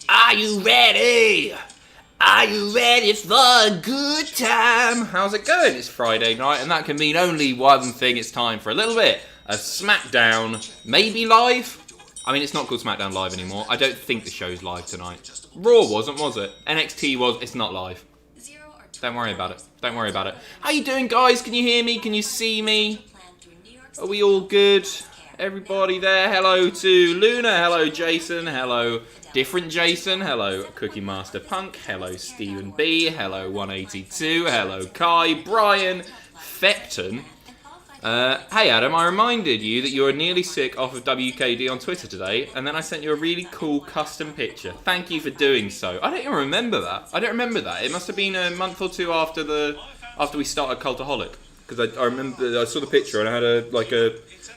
Are you ready? Are you ready for a good time? How's it going? It's Friday night, and that can mean only one thing. It's time for a little bit of SmackDown, maybe live? I mean, it's not called SmackDown Live anymore. I don't think the show's live tonight. Raw wasn't, was it? NXT was. It's not live. Don't worry about it. Don't worry about it. How you doing, guys? Can you hear me? Can you see me? Are we all good? Everybody there? Hello to Luna. Hello, Jason. Hello, different Jason. Hello, Cookie Master Punk. Hello, Stephen B. Hello, 182. Hello, Kai. Brian. Fecton. Hey, Adam, I reminded you that you were nearly sick off of WKD on Twitter today, and then I sent you a really cool custom picture. Thank you for doing so. I don't even remember that. I don't remember that. It must have been a month or two after we started Cultaholic, because I remember I saw the picture and I had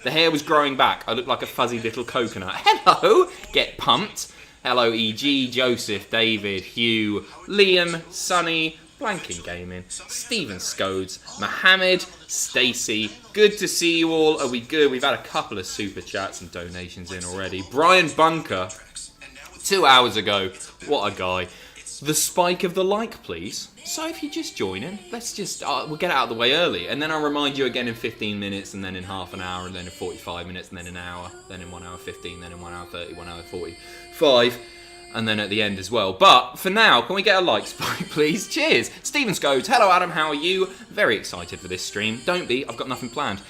the hair was growing back. I looked like a fuzzy little coconut. Hello, get pumped. Hello, E.G., Joseph, David, Hugh, Liam, Sonny, Blanking Gaming, Stephen Scodes, Mohammed, Stacey. Good to see you all. Are we good? We've had a couple of super chats and donations in already. Brian Bunker, 2 hours ago. What a guy. The spike of the like, please. So if you just join in, let's just, we'll get it out of the way early. And then I'll remind you again in 15 minutes, and then in half an hour, and then in 45 minutes, and then an hour, then in 1 hour 15, then in 1 hour 30, 1 hour 45. And then at the end as well. But for now, can we get a like spike, please? Cheers. Stephen Scodes. Hello, Adam. How are you? Very excited for this stream. Don't be. I've got nothing planned.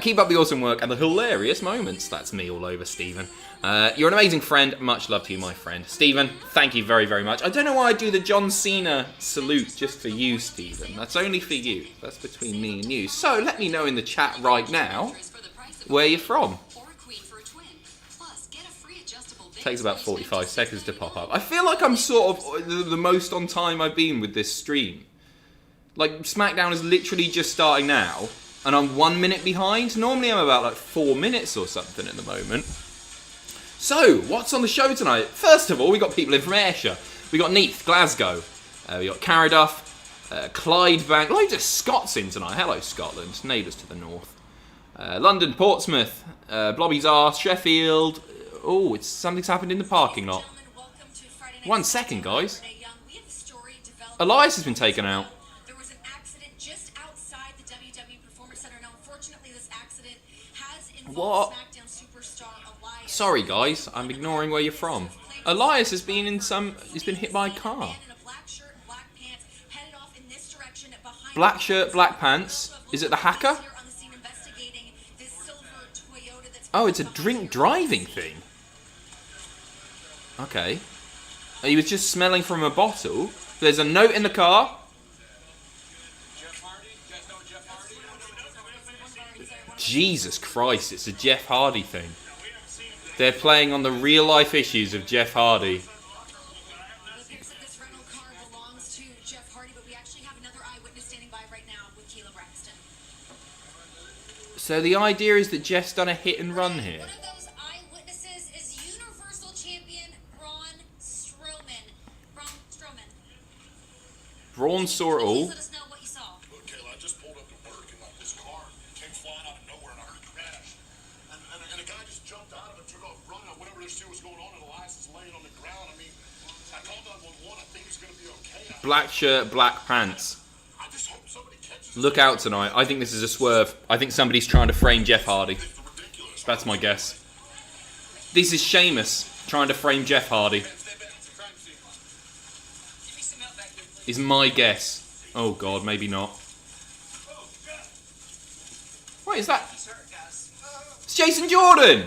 Keep up the awesome work and the hilarious moments. That's me all over, Stephen. You're an amazing friend. Much love to you, my friend. Stephen, thank you very, very much. I don't know why I do the John Cena salute just for you, Stephen. That's only for you. That's between me and you. So let me know in the chat right now where you're from. Takes about 45 seconds to pop up. I feel like I'm sort of the most on time I've been with this stream. Like, SmackDown is literally just starting now, and I'm 1 minute behind. Normally I'm about like 4 minutes or something at the moment. So, what's on the show tonight? First of all, we got people in from Ayrshire. We got Neath, Glasgow. We got Caraduff, Clydebank. Loads of Scots in tonight. Hello, Scotland. Neighbours to the north. London, Portsmouth, Blobby's Arse, Sheffield. Oh, something's happened in the parking lot. 1 second, guys. Elias has been taken out. There was an accident just outside the WWE Performance Center. Now, unfortunately, this accident has involved SmackDown superstar Elias. Sorry, guys. I'm ignoring where you're from. Elias has been he's been hit by a car. Black shirt, black pants. Is it the hacker? Oh, it's a drink driving thing. Okay. He was just smelling from a bottle. There's a note in the car. Jesus Christ, it's a Jeff Hardy thing. They're playing on the real life issues of Jeff Hardy. So the idea is that Jeff's done a hit and run here. Braun saw it all. Look, Kayla, I just pulled up to work and this car came flying out of nowhere and I heard a crash. And a guy just jumped out of it, took off running. Whatever this shit was going on, and Elias is laying on the ground. I mean, I called 911. I think he's going to be okay. Black shirt, black pants. I just hope somebody catches. Look out tonight. I think this is a swerve. I think somebody's trying to frame Jeff Hardy. That's my guess. This is Sheamus trying to frame Jeff Hardy. Is my guess. Oh god, maybe not. What is that? It's Jason Jordan!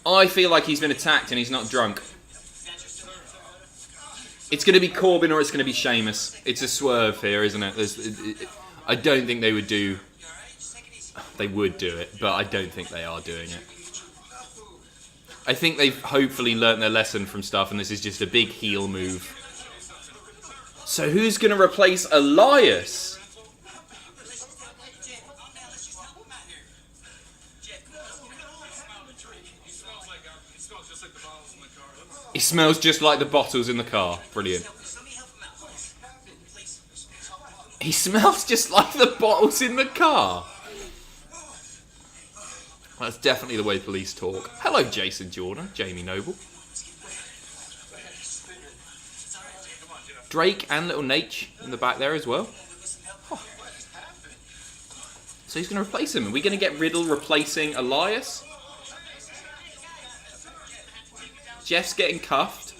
I feel like he's been attacked and he's not drunk. It's going to be Corbin or it's going to be Sheamus. It's a swerve here, isn't it? I don't think they would do... They would do it, but I don't think they are doing it. I think they've hopefully learnt their lesson from stuff, and this is just a big heel move. So who's going to replace Elias? He smells just like the bottles in the car. Brilliant. He smells just like the bottles in the car. That's definitely the way police talk. Hello, Jason Jordan, Jamie Noble. Drake and little Nate in the back there as well. Oh. So he's going to replace him. Are we going to get Riddle replacing Elias? Jeff's getting cuffed.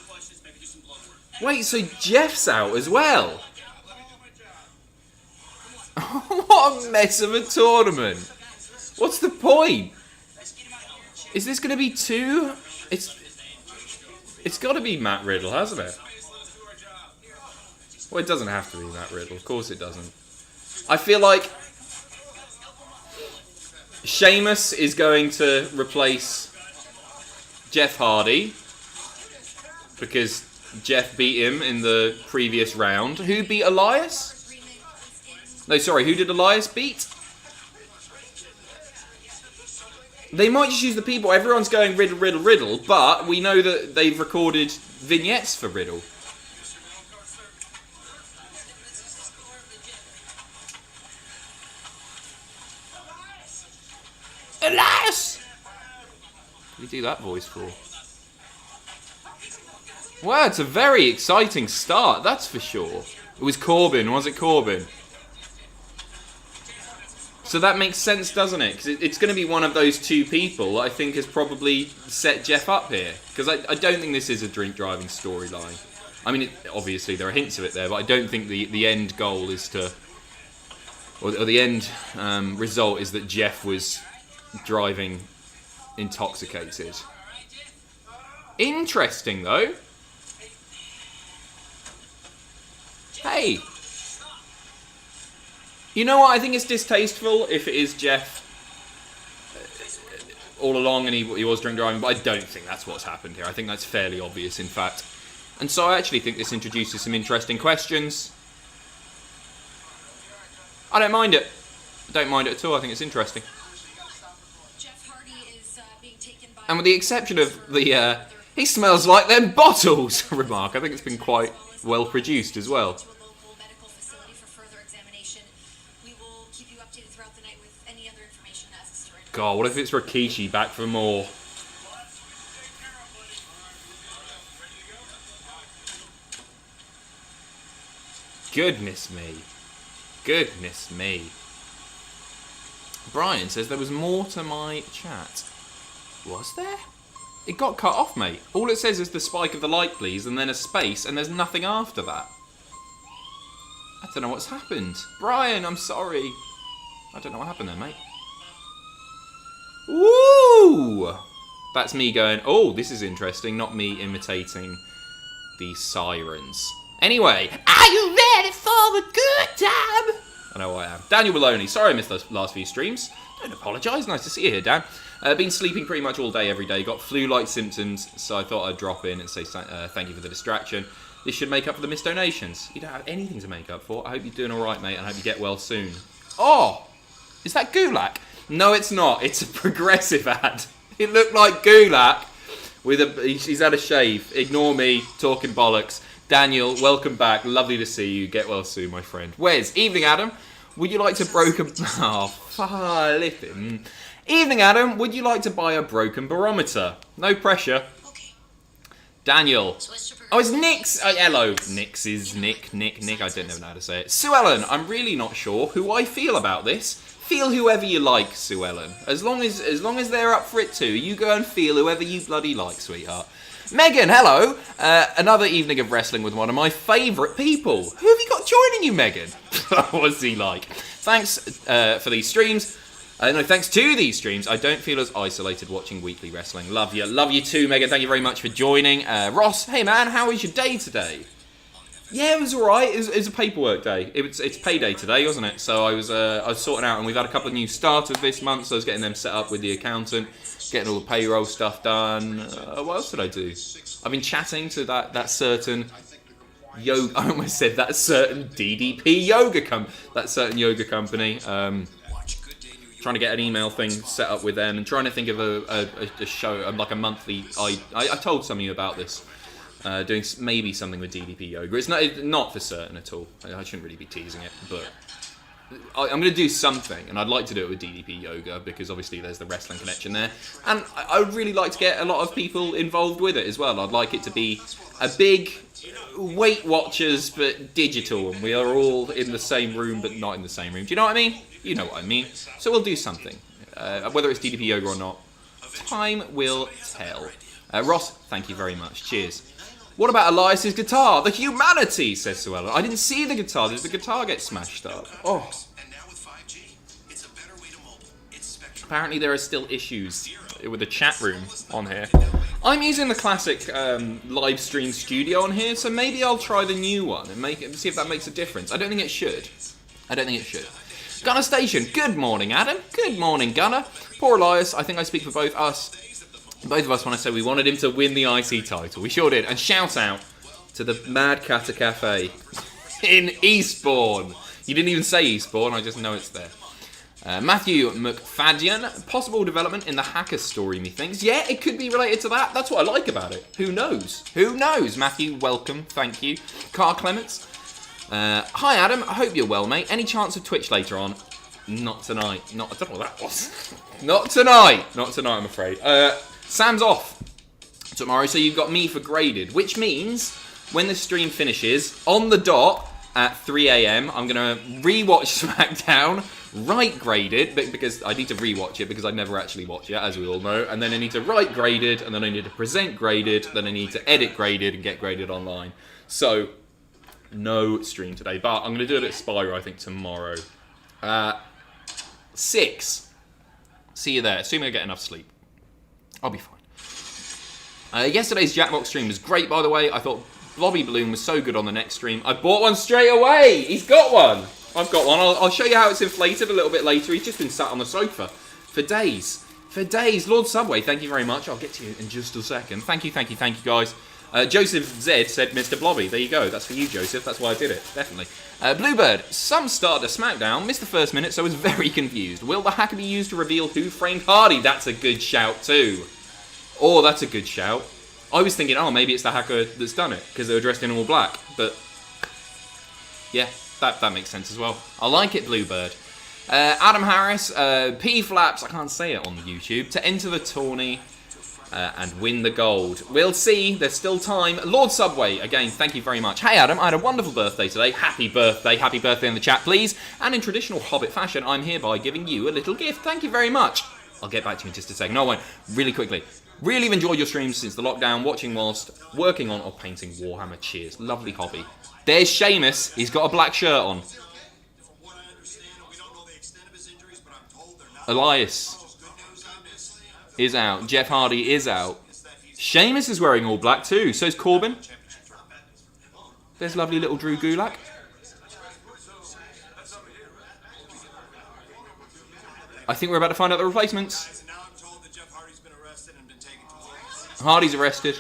Wait, so Jeff's out as well? What a mess of a tournament. What's the point? Is this going to be two? It's got to be Matt Riddle, hasn't it? Well, it doesn't have to be Matt Riddle. Of course it doesn't. I feel like Sheamus is going to replace Jeff Hardy because Jeff beat him in the previous round. Who beat Elias? No, sorry, who did Elias beat? They might just use the people. Everyone's going Riddle, Riddle, Riddle, but we know that they've recorded vignettes for Riddle. Elias! What did he do that voice for? Wow, it's a very exciting start, that's for sure. It was Corbin, was it Corbin? So that makes sense, doesn't it? Because it's going to be one of those two people that I think has probably set Jeff up here. Because I don't think this is a drink driving storyline. I mean, obviously there are hints of it there, but I don't think the end goal is to... Or the end result is that Jeff was driving intoxicated. Interesting, though. Hey. You know what? I think it's distasteful if it is Jeff all along and he was drink driving, but I don't think that's what's happened here. I think that's fairly obvious, in fact. And so I actually think this introduces some interesting questions. I don't mind it. I don't mind it at all. I think it's interesting. And with the exception of the, he smells like them bottles remark, I think it's been quite well produced as well. God, what if it's Rikishi back for more? Goodness me. Goodness me. Brian says there was more to my chat. Was there? It got cut off, mate. All it says is the spike of the light, please, and then a space, and there's nothing after that. I don't know what's happened. Brian, I'm sorry. I don't know what happened there, mate. Ooh! That's me going, oh, this is interesting, not me imitating the sirens. Anyway, are you ready for the good time? I know I am. Daniel Maloney, sorry I missed those last few streams. Don't apologise, nice to see you here, Dan. Been sleeping pretty much all day, every day. Got flu-like symptoms, so I thought I'd drop in and say thank you for the distraction. This should make up for the missed donations. You don't have anything to make up for. I hope you're doing alright, mate, and I hope you get well soon. Oh! Is that Gulak? No, it's not. It's a Progressive ad. It looked like Gulak with a... He's had a shave. Ignore me, talking bollocks. Daniel, welcome back. Lovely to see you. Get well soon, my friend. Wes, evening, Adam. Would you like to broken... Oh, flipping. Evening, Adam. Would you like to buy a broken barometer? No pressure. Okay. Daniel. Oh, it's Nick's. Hello. Nick's is Nick. I don't know how to say it. Sue Ellen, I'm really not sure who I feel about this. Feel whoever you like, Sue Ellen. As long as they're up for it too, you go and feel whoever you bloody like, sweetheart. Megan, hello. Another evening of wrestling with one of my favourite people. Who have you got joining you, Megan? What's he like? Thanks for these streams. No, thanks to these streams, I don't feel as isolated watching weekly wrestling. Love you. Love you too, Megan. Thank you very much for joining. Ross, hey man, how was your day today? Yeah, it was alright. It was a paperwork day. It's payday today, wasn't it? So I was sorting out, and we've had a couple of new starters this month, so I was getting them set up with the accountant, getting all the payroll stuff done. What else did I do? I've been chatting to that certain yoga. I almost said that certain DDP yoga that certain yoga company. Trying to get an email thing set up with them, and trying to think of a show, like a monthly. I told some of you about this. Doing maybe something with DDP Yoga. It's not for certain at all. I shouldn't really be teasing it, but I'm going to do something, and I'd like to do it with DDP Yoga because obviously there's the wrestling connection there, and I would really like to get a lot of people involved with it as well. I'd like it to be a big Weight Watchers but digital, and we are all in the same room but not in the same room. Do you know what I mean? You know what I mean. So we'll do something, whether it's DDP Yoga or not. Time will tell. Ross, thank you very much. Cheers. What about Elias's guitar? The humanity, says Suella. I didn't see the guitar. Did the guitar get smashed up? Oh. Apparently there are still issues with the chat room on here. I'm using the classic live stream studio on here, so maybe I'll try the new one and see if that makes a difference. I don't think it should. Gunner Station, good morning, Adam. Good morning, Gunner. Poor Elias, I think I speak for both of us when I said we wanted him to win the IC title. We sure did. And shout out to the Mad Catter Cafe in Eastbourne. You didn't even say Eastbourne, I just know it's there. Matthew McFadden, possible development in the hacker story, methinks. Yeah, it could be related to that. That's what I like about it. Who knows? Who knows? Matthew, welcome. Thank you. Carl Clements. Hi, Adam. I hope you're well, mate. Any chance of Twitch later on? Not tonight. I don't know what that was. Not tonight, I'm afraid. Sam's off tomorrow, so you've got me for graded, which means when the stream finishes, on the dot at 3 a.m, I'm going to rewatch SmackDown, write graded, because I need to rewatch it because I never actually watch it, as we all know, and then I need to write graded, and then I need to present graded, then I need to edit graded and get graded online. So, no stream today, but I'm going to do it at Spyro, I think, tomorrow. 6. See you there, assuming I get enough sleep. I'll be fine. Yesterday's Jackbox stream was great, by the way. I thought Blobby Balloon was so good on the next stream. I bought one straight away. He's got one. I've got one. I'll show you how it's inflated a little bit later. He's just been sat on the sofa for days. Lord Subway, thank you very much. I'll get to you in just a second. Thank you, guys. Joseph Z said Mr. Blobby. There you go. That's for you, Joseph. That's why I did it. Definitely. Bluebird, some start to SmackDown. Missed the first minute, so I was very confused. Will the hacker be used to reveal who framed Hardy? That's a good shout, too. Oh, that's a good shout. I was thinking, oh, maybe it's the hacker that's done it, because they were dressed in all black. But, yeah, that makes sense as well. I like it, Bluebird. Adam Harris, P-Flaps, I can't say it on YouTube, to enter the tourney and win the gold. We'll see, there's still time. Lord Subway, again, thank you very much. Hey Adam, I had a wonderful birthday today. Happy birthday in the chat, please. And in traditional Hobbit fashion, I'm hereby giving you a little gift. Thank you very much. I'll get back to you in just a second. No, I won't. Really quickly. Really have enjoyed your streams since the lockdown, watching whilst working on or painting Warhammer. Cheers. Lovely hobby. There's Sheamus. He's got a black shirt on. Elias is out. Jeff Hardy is out. Sheamus is wearing all black too. So is Corbin. There's lovely little Drew Gulak. I think we're about to find out the replacements. Hardy's arrested.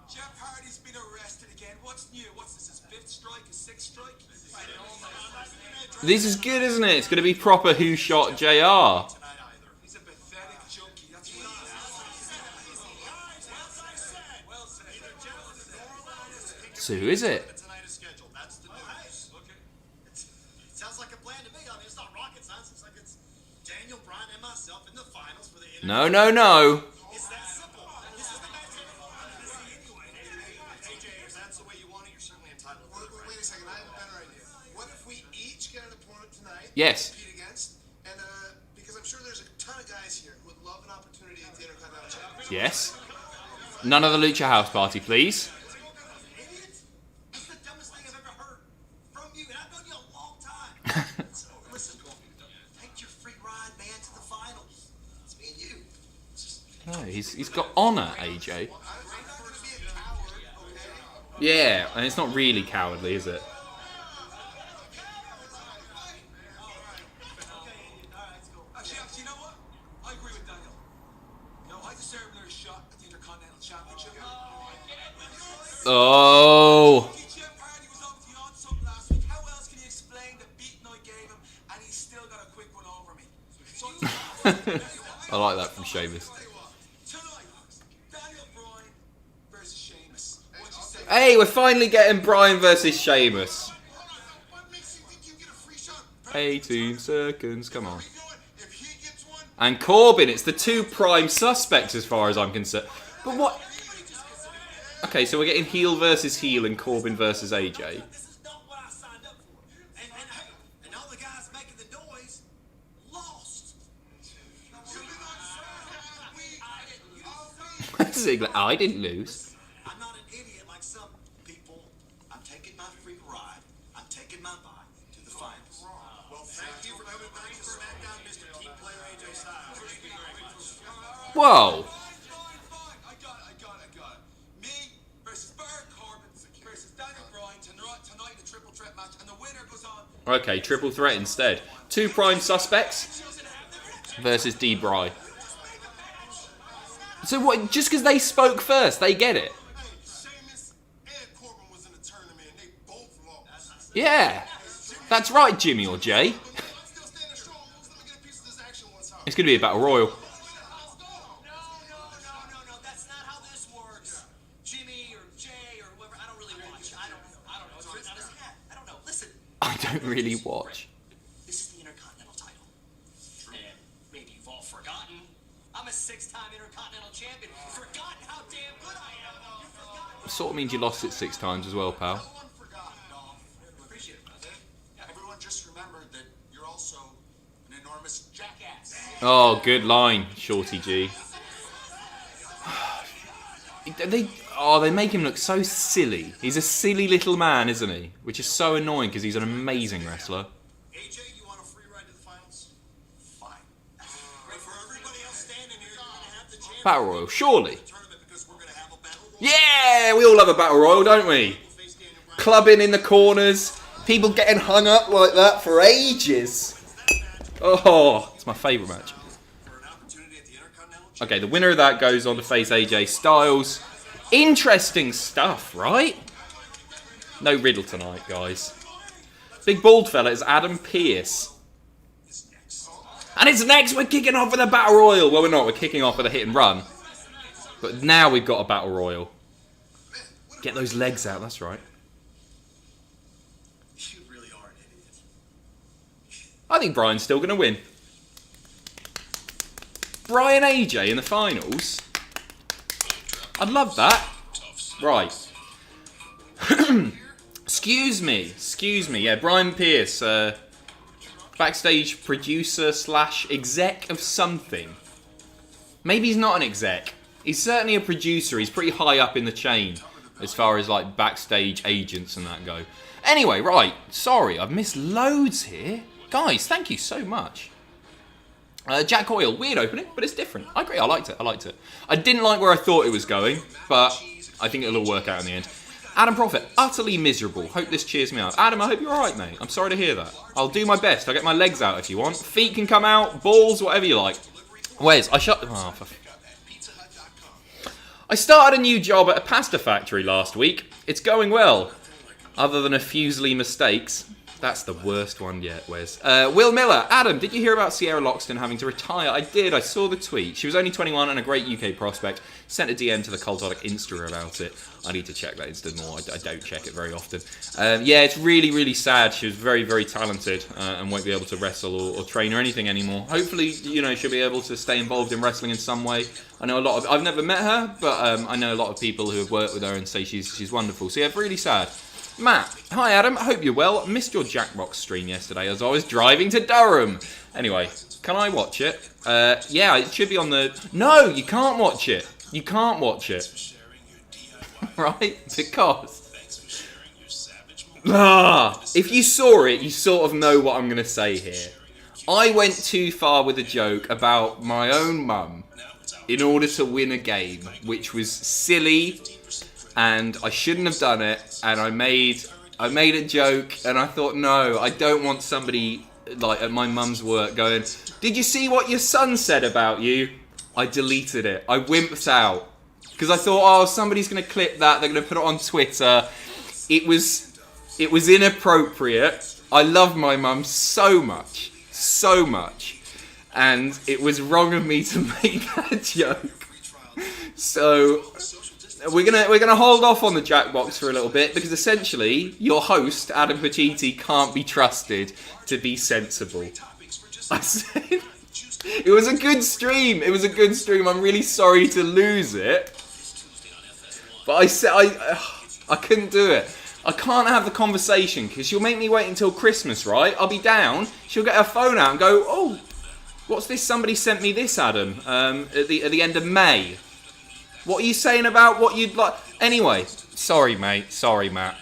Jeff Hardy's been arrested again. What's new? What's this? His 5th strike? His 6th strike? This is good, isn't it? It's going to be proper Who Shot JR. He's a pathetic junkie. That's what he is. So who is it? Sounds like a plan to me. I mean, it's not rocket science. It's like it's Daniel Bryan and myself in the finals for the No. It's that simple. This is the match. AJ, if that's the way you want it, you're certainly entitled. Wait a second, I have a better idea. What if we each get an opponent tonight? Yes. To compete against, and because I'm sure there's a ton of guys here who would love an opportunity at the Intercontinental Championship. Yes. None of the Lucha House Party, please. Idiots? That's the dumbest thing I've ever heard from you, and I've known you a long time. So listen, take your free ride, man, to the finals. It's me and you. No, he's got honour, AJ. I'm not going to be a coward, okay? Yeah, and it's not really cowardly, is it? Actually, you know what? I agree with Daniel. You know, I deserve another shot at the Intercontinental Championship. Oh. Jeff Hardy was obviously on something last week. How else can you explain the beating I gave him and he's still got a quick one over me? So I like that from Sheamus. tonight, Daniel Hey, we're finally getting Bryan versus Sheamus. What makes you think you get a free shot? 18 seconds, come on. You know what? If he gets one, And Corbin, it's the two prime suspects as far as I'm concerned. But what? Okay, so we're getting heel versus heel and Corbin versus AJ. This is not what I signed up for. And all the guys making the noise lost. Ziggler, I didn't lose. I'm not an idiot like some people. I'm taking my free ride. I'm taking my bike to the finals. well, thank you for coming back to SmackDown, Mr. Key Player AJ Styles. Thank you very much. Whoa. Fine. I got it. Me versus Baron Corbin versus Daniel Bryan tonight in a triple threat match, and the winner goes on. Okay, triple threat instead. Two prime suspects versus D-Bry. So what, just because they spoke first, they get it? Hey, Sheamus and Corbin was in the tournament, and they both lost. Yeah. That's right, Jimmy or Jay. I'm still standing strong. Let me get a piece of this action one time. It's going to be a battle royal. No. That's not how this works. Jimmy or Jay or whoever. I don't really watch. I don't know. It's written on his hat. I don't know. Listen. I don't really watch. This is the Intercontinental title. And maybe you've all forgotten. I'm a 6-time Intercontinental champion. Forgotten how damn good I am. You've forgotten. Sort of means you lost it 6 times as well, pal. No one forgot. No, Appreciate it, brother. everyone just remembered that you're also an enormous jackass. Oh, good line, Shorty G. They make him look so silly. He's a silly little man, isn't he? Which is so annoying because he's an amazing wrestler. AJ, you want a free ride to the finals? Fine. But for everybody else standing here, you're gonna have the chance Battle Royal, surely. to tournament because we're gonna have a battle royal. Yeah, we all love a battle royal, don't we? Face Daniel Bryan. Clubbing in the corners, people getting hung up like that for ages. Oh, it's my favourite match. For an opportunity at the Intercontinental Okay, the winner of that goes on to face AJ Styles. Interesting stuff, right? No Riddle tonight, guys. Big bald fella is Adam Pearce. And it's next, we're kicking off with a battle royal. Well, we're not, we're kicking off with a hit and run. But now we've got a battle royal. Get those legs out, that's right. You really are an idiot. I think Bryan's still going to win. Bryan AJ in the finals. I'd love that. Right. Excuse me. Yeah, Brian Pierce, backstage producer / exec of something. Maybe he's not an exec. He's certainly a producer. He's pretty high up in the chain as far as like backstage agents and that go. Anyway, right. Sorry, I've missed loads here. Guys, thank you so much. Jack Coyle, weird opening, but it's different. I agree, I liked it. I didn't like where I thought it was going, but I think it'll all work out in the end. Adam Prophet, utterly miserable. Hope this cheers me up. Adam, I hope you're alright, mate. I'm sorry to hear that. I'll do my best. I'll get my legs out if you want. Feet can come out, balls, whatever you like. Wes, I started a new job at a pasta factory last week. It's going well, other than a few silly mistakes. That's the worst one yet, Wes. Will Miller, Adam, did you hear about Sierra Loxton having to retire? I did, I saw the tweet. She was only 21 and a great UK prospect. Sent a DM to the Cultaholic Insta about it. I need to check that Insta more, I don't check it very often. Yeah, it's really, really sad. She was very, very talented and won't be able to wrestle or train or anything anymore. Hopefully, you know, she'll be able to stay involved in wrestling in some way. I know a lot of, I've never met her, but I know a lot of people who have worked with her and say she's wonderful. So yeah, really sad. Matt, hi Adam, hope you're well. Missed your Jack Rock stream yesterday as I was driving to Durham. Anyway, can I watch it? Yeah, it should be on the... No, you can't watch it. You can't watch it. Right? Because... if you saw it, you sort of know what I'm going to say here. I went too far with a joke about my own mum in order to win a game, which was silly... And I shouldn't have done it, and I made a joke, and I thought, no, I don't want somebody like at my mum's work going, did you see what your son said about you? I deleted it. I wimped out. Because I thought, oh, somebody's going to clip that, they're going to put it on Twitter. It was inappropriate. I love my mum so much. And it was wrong of me to make that joke. So... we're gonna hold off on the Jackbox for a little bit because essentially your host Adam Pacitti can't be trusted to be sensible. I said it was a good stream. It was a good stream. I'm really sorry to lose it, but I said I couldn't do it. I can't have the conversation because she'll make me wait until Christmas, right? I'll be down. She'll get her phone out and go, "Oh, what's this? Somebody sent me this, Adam. At the end of May. What are you saying about what you'd like?" Anyway, sorry, mate. Sorry, Matt.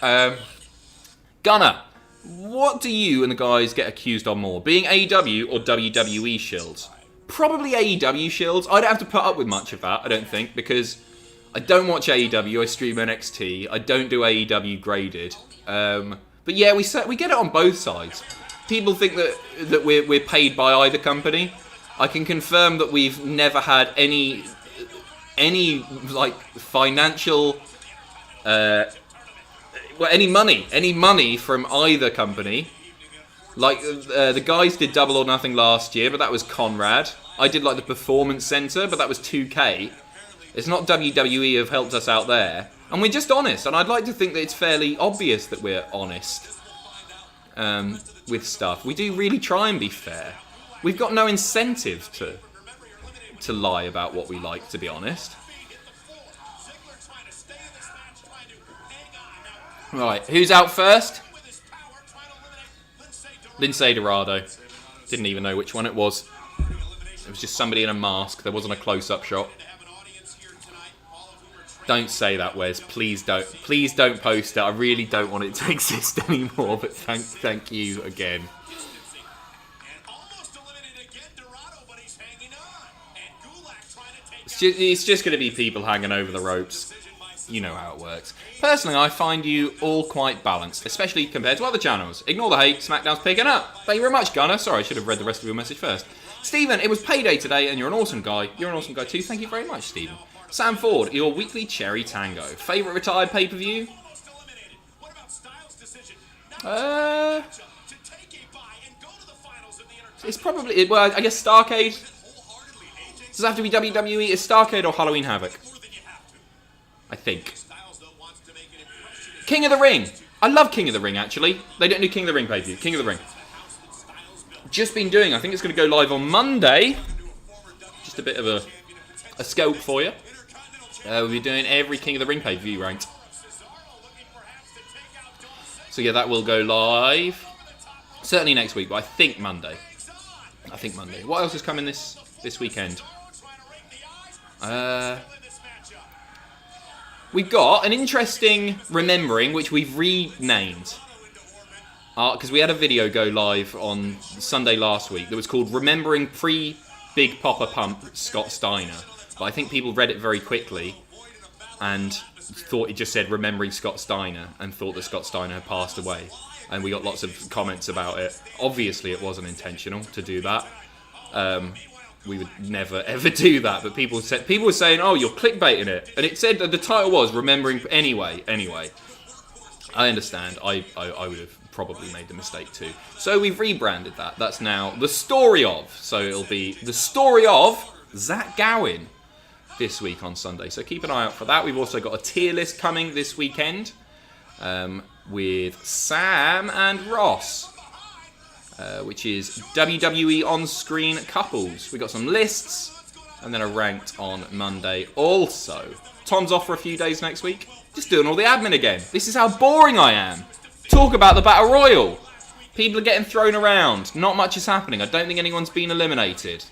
Gunner, what do you and the guys get accused of more? Being AEW or WWE shills? Probably AEW shills. I don't have to put up with much of that, I don't think, because I don't watch AEW. I stream NXT. I don't do AEW graded. But yeah, we get it on both sides. People think that we're paid by either company. I can confirm that we've never had any like financial any money from either company. Like the guys did Double or Nothing last year, but that was Conrad. I did like the Performance Center, but that was 2K. It's not WWE have helped us out there, and we're just honest. And I'd like to think that it's fairly obvious that we're honest with stuff. We do really try and be fair. We've got no incentive to lie about what we like, to be honest. Right, who's out first? Lindsay Dorado. Didn't even know which one it was. It was just somebody in a mask. There wasn't a close-up shot. Don't say that, Wes. Please don't. Please don't post it. I really don't want it to exist anymore. But thank you again. It's just going to be people hanging over the ropes. You know how it works. Personally, I find you all quite balanced, especially compared to other channels. Ignore the hate, SmackDown's picking up. Thank you very much, Gunner. Sorry, I should have read the rest of your message first. Stephen, it was payday today and you're an awesome guy. You're an awesome guy too. Thank you very much, Stephen. Sam Ford, your weekly cherry tango. Favourite retired pay-per-view? It's probably... Well, I guess Starrcade. Does it have to be WWE? Is Starrcade or Halloween Havoc? I think. King of the Ring. I love King of the Ring, actually. They don't do King of the Ring pay-per-view. King of the Ring. Just been doing, I think it's going to go live on Monday. Just a bit of a scope for you. We'll be doing every King of the Ring pay-per-view ranked. So yeah, that will go live. Certainly next week, but I think Monday. What else is coming this weekend? We've got an interesting Remembering, which we've renamed. Because we had a video go live on Sunday last week that was called Remembering Pre-Big Popper Pump Scott Steiner. But I think people read it very quickly and thought it just said Remembering Scott Steiner and thought that Scott Steiner had passed away. And we got lots of comments about it. Obviously, it wasn't intentional to do that. We would never ever do that, but people were saying, "Oh, you're clickbaiting it," and it said that the title was "Remembering." Anyway, I understand. I would have probably made the mistake too. So we've rebranded that. That's now the story of. So it'll be the story of Zach Gowen this week on Sunday. So keep an eye out for that. We've also got a tier list coming this weekend with Sam and Ross. Which is WWE on-screen couples. We got some lists, and then a ranked on Monday. Also, Tom's off for a few days next week. Just doing all the admin again. This is how boring I am. Talk about the Battle Royal. People are getting thrown around. Not much is happening. I don't think anyone's been eliminated.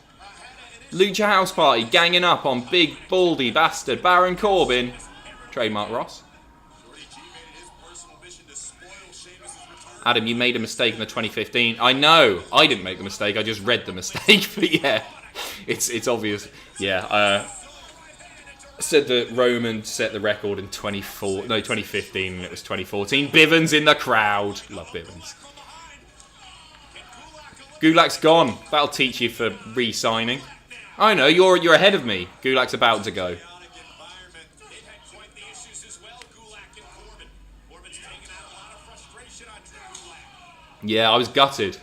Lucha House Party ganging up on big, baldy bastard Baron Corbin. Trademark Ross. Adam, you made a mistake in the 2015. I know. I didn't make the mistake. I just read the mistake. But yeah, it's obvious. Yeah. Said that Roman set the record in 2015 and it was 2014. Bivens in the crowd. Love Bivens. Gulak's gone. That'll teach you for re-signing. I know. You're ahead of me. Gulak's about to go. Yeah, I was gutted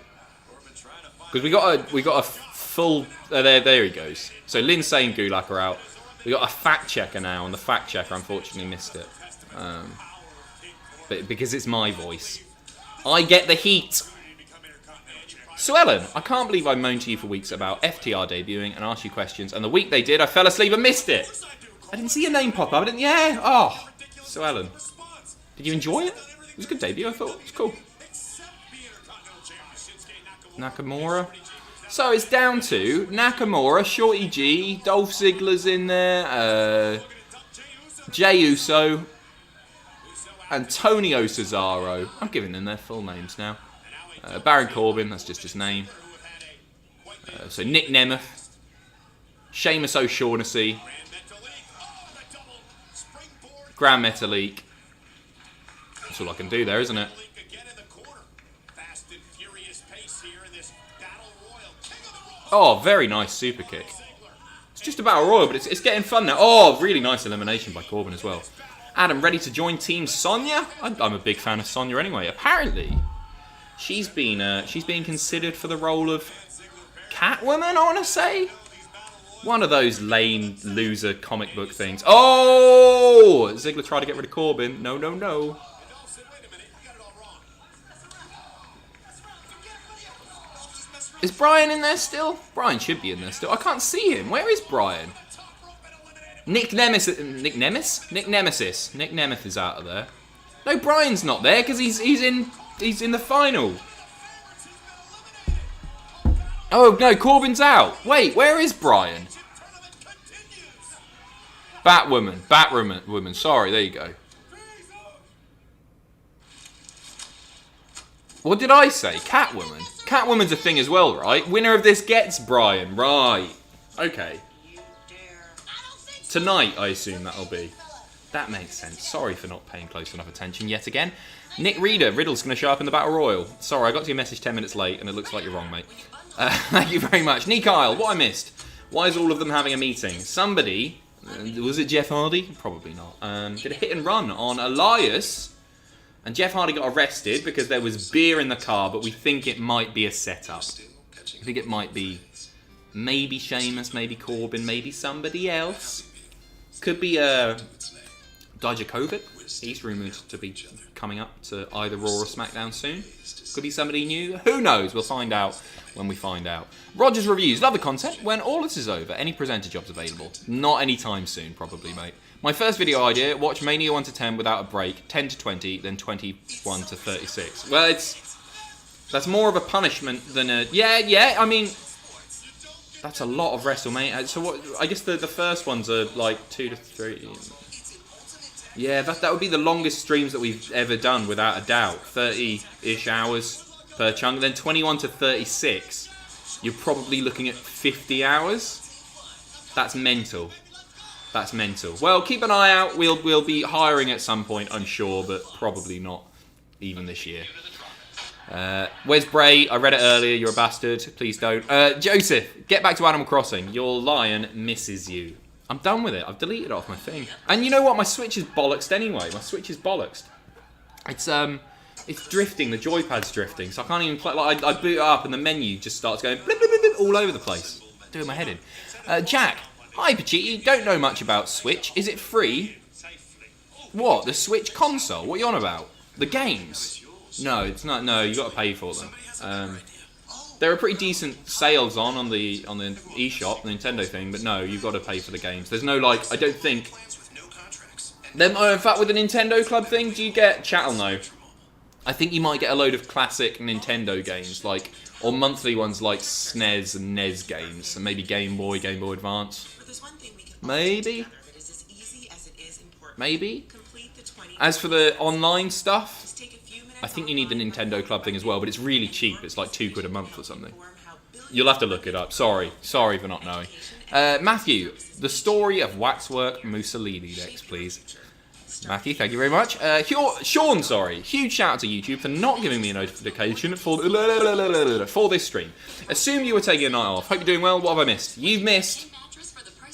because we got a full. There he goes. So Lindsay and Gulak are out. We got a fact checker now, and the fact checker unfortunately missed it. But because it's my voice, I get the heat. So Ellen, I can't believe I moaned to you for weeks about FTR debuting and asked you questions, and the week they did, I fell asleep and missed it. I didn't see your name pop up. I didn't. Yeah. Oh. So Ellen, did you enjoy it? It was a good debut. I thought it was cool. Nakamura. So it's down to Nakamura, Shorty G, Dolph Ziggler's in there, Jey Uso, Antonio Cesaro. I'm giving them their full names now. Baron Corbin, that's just his name. So Nick Nemeth, Sheamus O'Shaughnessy, Grand Metalik. That's all I can do there, isn't it? Oh, very nice super kick. It's just a battle royal, but it's getting fun now. Oh, really nice elimination by Corbin as well. Adam, ready to join Team Sonya? I'm a big fan of Sonya anyway. Apparently, she's being considered for the role of Catwoman, I want to say. One of those lame loser comic book things. Oh! Ziggler tried to get rid of Corbin. No, no, no. Is Bryan in there still? Bryan should be in there still. I can't see him. Where is Bryan? Nick Nemesis. Nick Nemesis? Nick Nemesis. Nick Nemeth is out of there. No, Bryan's not there because he's in the final. Oh no, Corbin's out. Wait, where is Bryan? Batwoman. Sorry, there you go. What did I say? Catwoman. Catwoman's a thing as well, right? Winner of this gets Bryan. Right. Okay. Tonight, I assume that'll be. That makes sense. Sorry for not paying close enough attention yet again. Nick Reader, Riddle's going to show up in the Battle Royal. Sorry, I got to your message 10 minutes late, and it looks like you're wrong, mate. Thank you very much. Nick Kyle, what I missed? Why is all of them having a meeting? Somebody, was it Jeff Hardy? Probably not. Did a hit and run on Elias. And Jeff Hardy got arrested because there was beer in the car, but we think it might be a setup. I think it might be maybe Sheamus, maybe Corbin, maybe somebody else. Could be Dijakovic. He's rumoured to be coming up to either Raw or SmackDown soon. Could be somebody new. Who knows? We'll find out when we find out. Rogers Reviews. Love the content. When all this is over, any presenter jobs available? Not anytime soon, probably, mate. My first video idea, watch Mania 1 to 10 without a break, 10 to 20, then 21 to 36. Well, that's more of a punishment than a... Yeah, I mean, that's a lot of WrestleMania. So what? I guess the first ones are like 2 to 3. Yeah, that would be the longest streams that we've ever done, without a doubt. 30-ish hours per chunk. Then 21 to 36, you're probably looking at 50 hours. That's mental. That's mental. Well, keep an eye out. We'll be hiring at some point, I'm sure, but probably not even this year. Where's Bray? I read it earlier. You're a bastard. Please don't. Joseph, get back to Animal Crossing. Your lion misses you. I'm done with it. I've deleted it off my thing. And you know what? My Switch is bollocksed anyway. My Switch is bollocksed. It's drifting. The joypad's drifting, so I can't even play. Like, I boot it up, and the menu just starts going blip, blip, blip, blip, all over the place. Doing my head in. Jack. Hi, Pacitti. Don't know much about Switch. Is it free? What? The Switch console? What are you on about? The games? No, it's not. No, you got to pay for them. There are pretty decent sales on the eShop, the Nintendo thing, but no, you've got to pay for the games. There's no, like, I don't think... Then, in fact, with the Nintendo Club thing, do you get... Chat'll know. I think you might get a load of classic Nintendo games, like, or monthly ones like SNES and NES games, and maybe Game Boy Advance. Maybe? Maybe? As for the online stuff, I think you need the Nintendo Club thing as well, but it's really cheap. It's like £2 a month or something. You'll have to look it up. Sorry for not knowing. Matthew, the story of Waxwork Mussolini next, please. Matthew, thank you very much. Sean, sorry. Huge shout out to YouTube for not giving me a notification for this stream. Assume you were taking a night off. Hope you're doing well. What have I missed? You've missed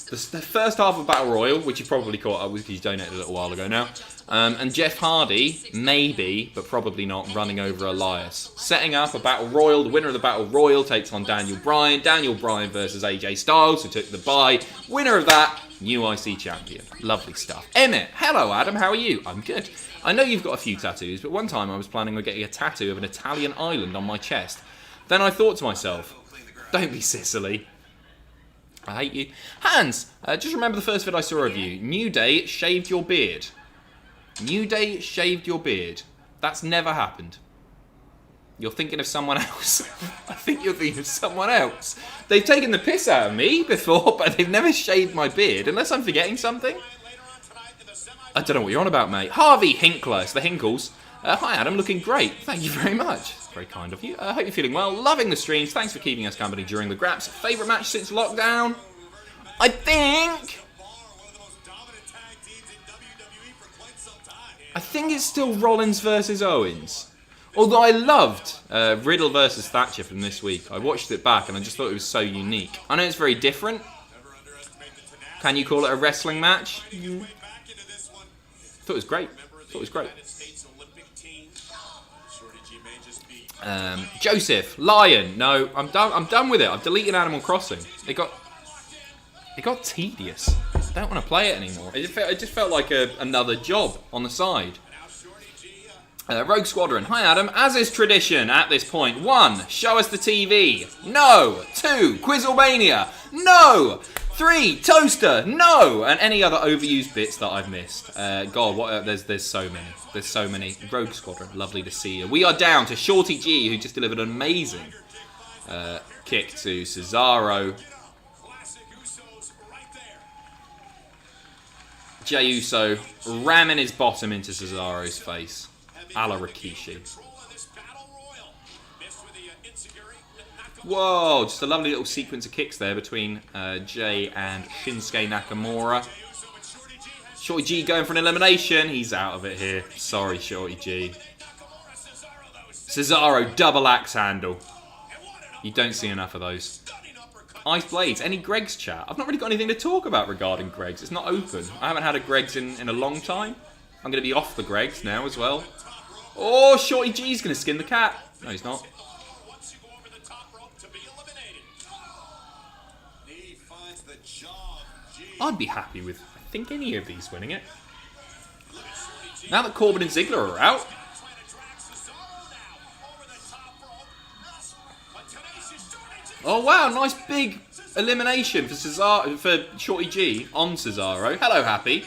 the first half of Battle Royal, which you probably caught up with because you donated a little while ago now. And Jeff Hardy, maybe, but probably not, running over Elias. Setting up a battle royal. The winner of the battle royal takes on Daniel Bryan. Daniel Bryan versus AJ Styles, who took the bye. Winner of that, new IC champion. Lovely stuff. Emmett, hello Adam, how are you? I'm good. I know you've got a few tattoos, but one time I was planning on getting a tattoo of an Italian island on my chest. Then I thought to myself, don't be Sicily. I hate you. Hans, just remember the first vid I saw of you. New Day shaved your beard. New Day shaved your beard. That's never happened. You're thinking of someone else. I think you're thinking of someone else. They've taken the piss out of me before, but they've never shaved my beard. Unless I'm forgetting something. I don't know what you're on about, mate. Harvey Hinkler. It's the Hinkles. Hi, Adam. Looking great. Thank you very much. Very kind of you. I hope you're feeling well. Loving the streams. Thanks for keeping us company during the Graps. Favourite match since lockdown? I think it's still Rollins versus Owens. Although I loved Riddle versus Thatcher from this week. I watched it back and I just thought it was so unique. I know it's very different. Can you call it a wrestling match? Thought it was great. Thought it was great. Joseph, Lion. No, I'm done. I'm done with it. I've deleted Animal Crossing. It got tedious. I don't want to play it anymore. It just felt like another job on the side. Rogue Squadron. Hi Adam. As is tradition at this point. 1. Show us the TV. No. 2. Quizzlemania. No. 3. Toaster. No. And any other overused bits that I've missed. God, what? There's so many. There's so many. Rogue Squadron. Lovely to see you. We are down to Shorty G, who just delivered an amazing kick to Cesaro. Jey Uso ramming his bottom into Cesaro's face. A la Rikishi. Whoa, just a lovely little sequence of kicks there between Jey and Shinsuke Nakamura. Shorty G going for an elimination. He's out of it here. Sorry, Shorty G. Cesaro double axe handle. You don't see enough of those. Ice Blades. Any Greg's chat? I've not really got anything to talk about regarding Greg's. It's not open. I haven't had a Greg's in a long time. I'm going to be off the Greg's now as well. Oh, Shorty G's going to skin the cat. No, he's not. I'd be happy with, I think, any of these winning it. Now that Corbin and Ziggler are out. Oh wow, nice big elimination for Shorty G on Cesaro. Hello, Happy.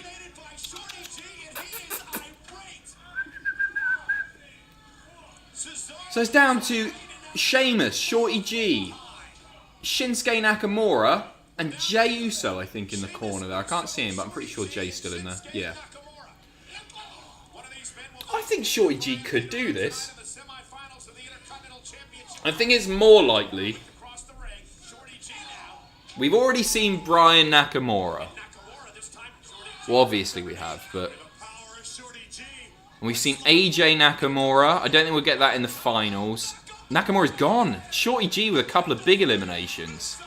So it's down to Sheamus, Shorty G, Shinsuke Nakamura, and Jey Uso, I think, in the corner there. I can't see him, but I'm pretty sure Jay's still in there. Yeah. I think Shorty G could do this. I think it's more likely. We've already seen Bryan Nakamura. Well, obviously we have, but... And we've seen AJ Nakamura. I don't think we'll get that in the finals. Nakamura's gone. Shorty G with a couple of big eliminations.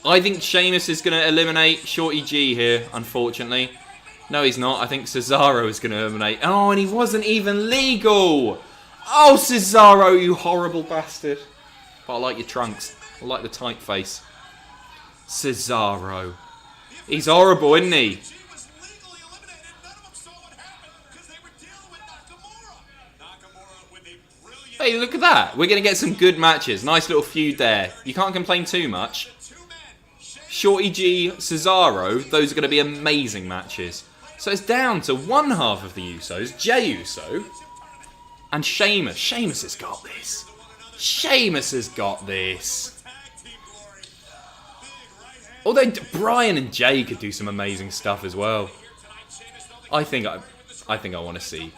I think Sheamus is going to eliminate Shorty G here, unfortunately. No, he's not. I think Cesaro is going to eliminate. Oh, and he wasn't even legal. Oh, Cesaro, you horrible bastard. But I like your trunks. I like the tight face. Cesaro. He's horrible, isn't he? Hey, look at that. We're going to get some good matches. Nice little feud there. You can't complain too much. Shorty G, Cesaro, those are going to be amazing matches. So it's down to one half of the Usos, Jey Uso, and Sheamus. Sheamus has got this. Sheamus has got this. Although Bryan and Jey could do some amazing stuff as well. I think I want to see.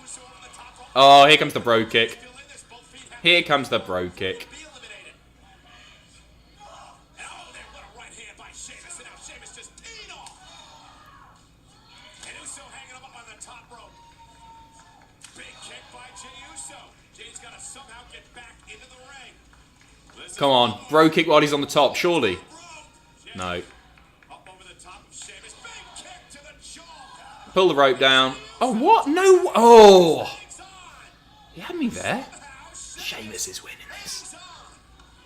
Oh, here comes the bro kick. Here comes the bro kick. Come on, bro kick while he's on the top, surely. No. Pull the rope down. Oh, what? No. Oh. He had me there. Sheamus is winning this.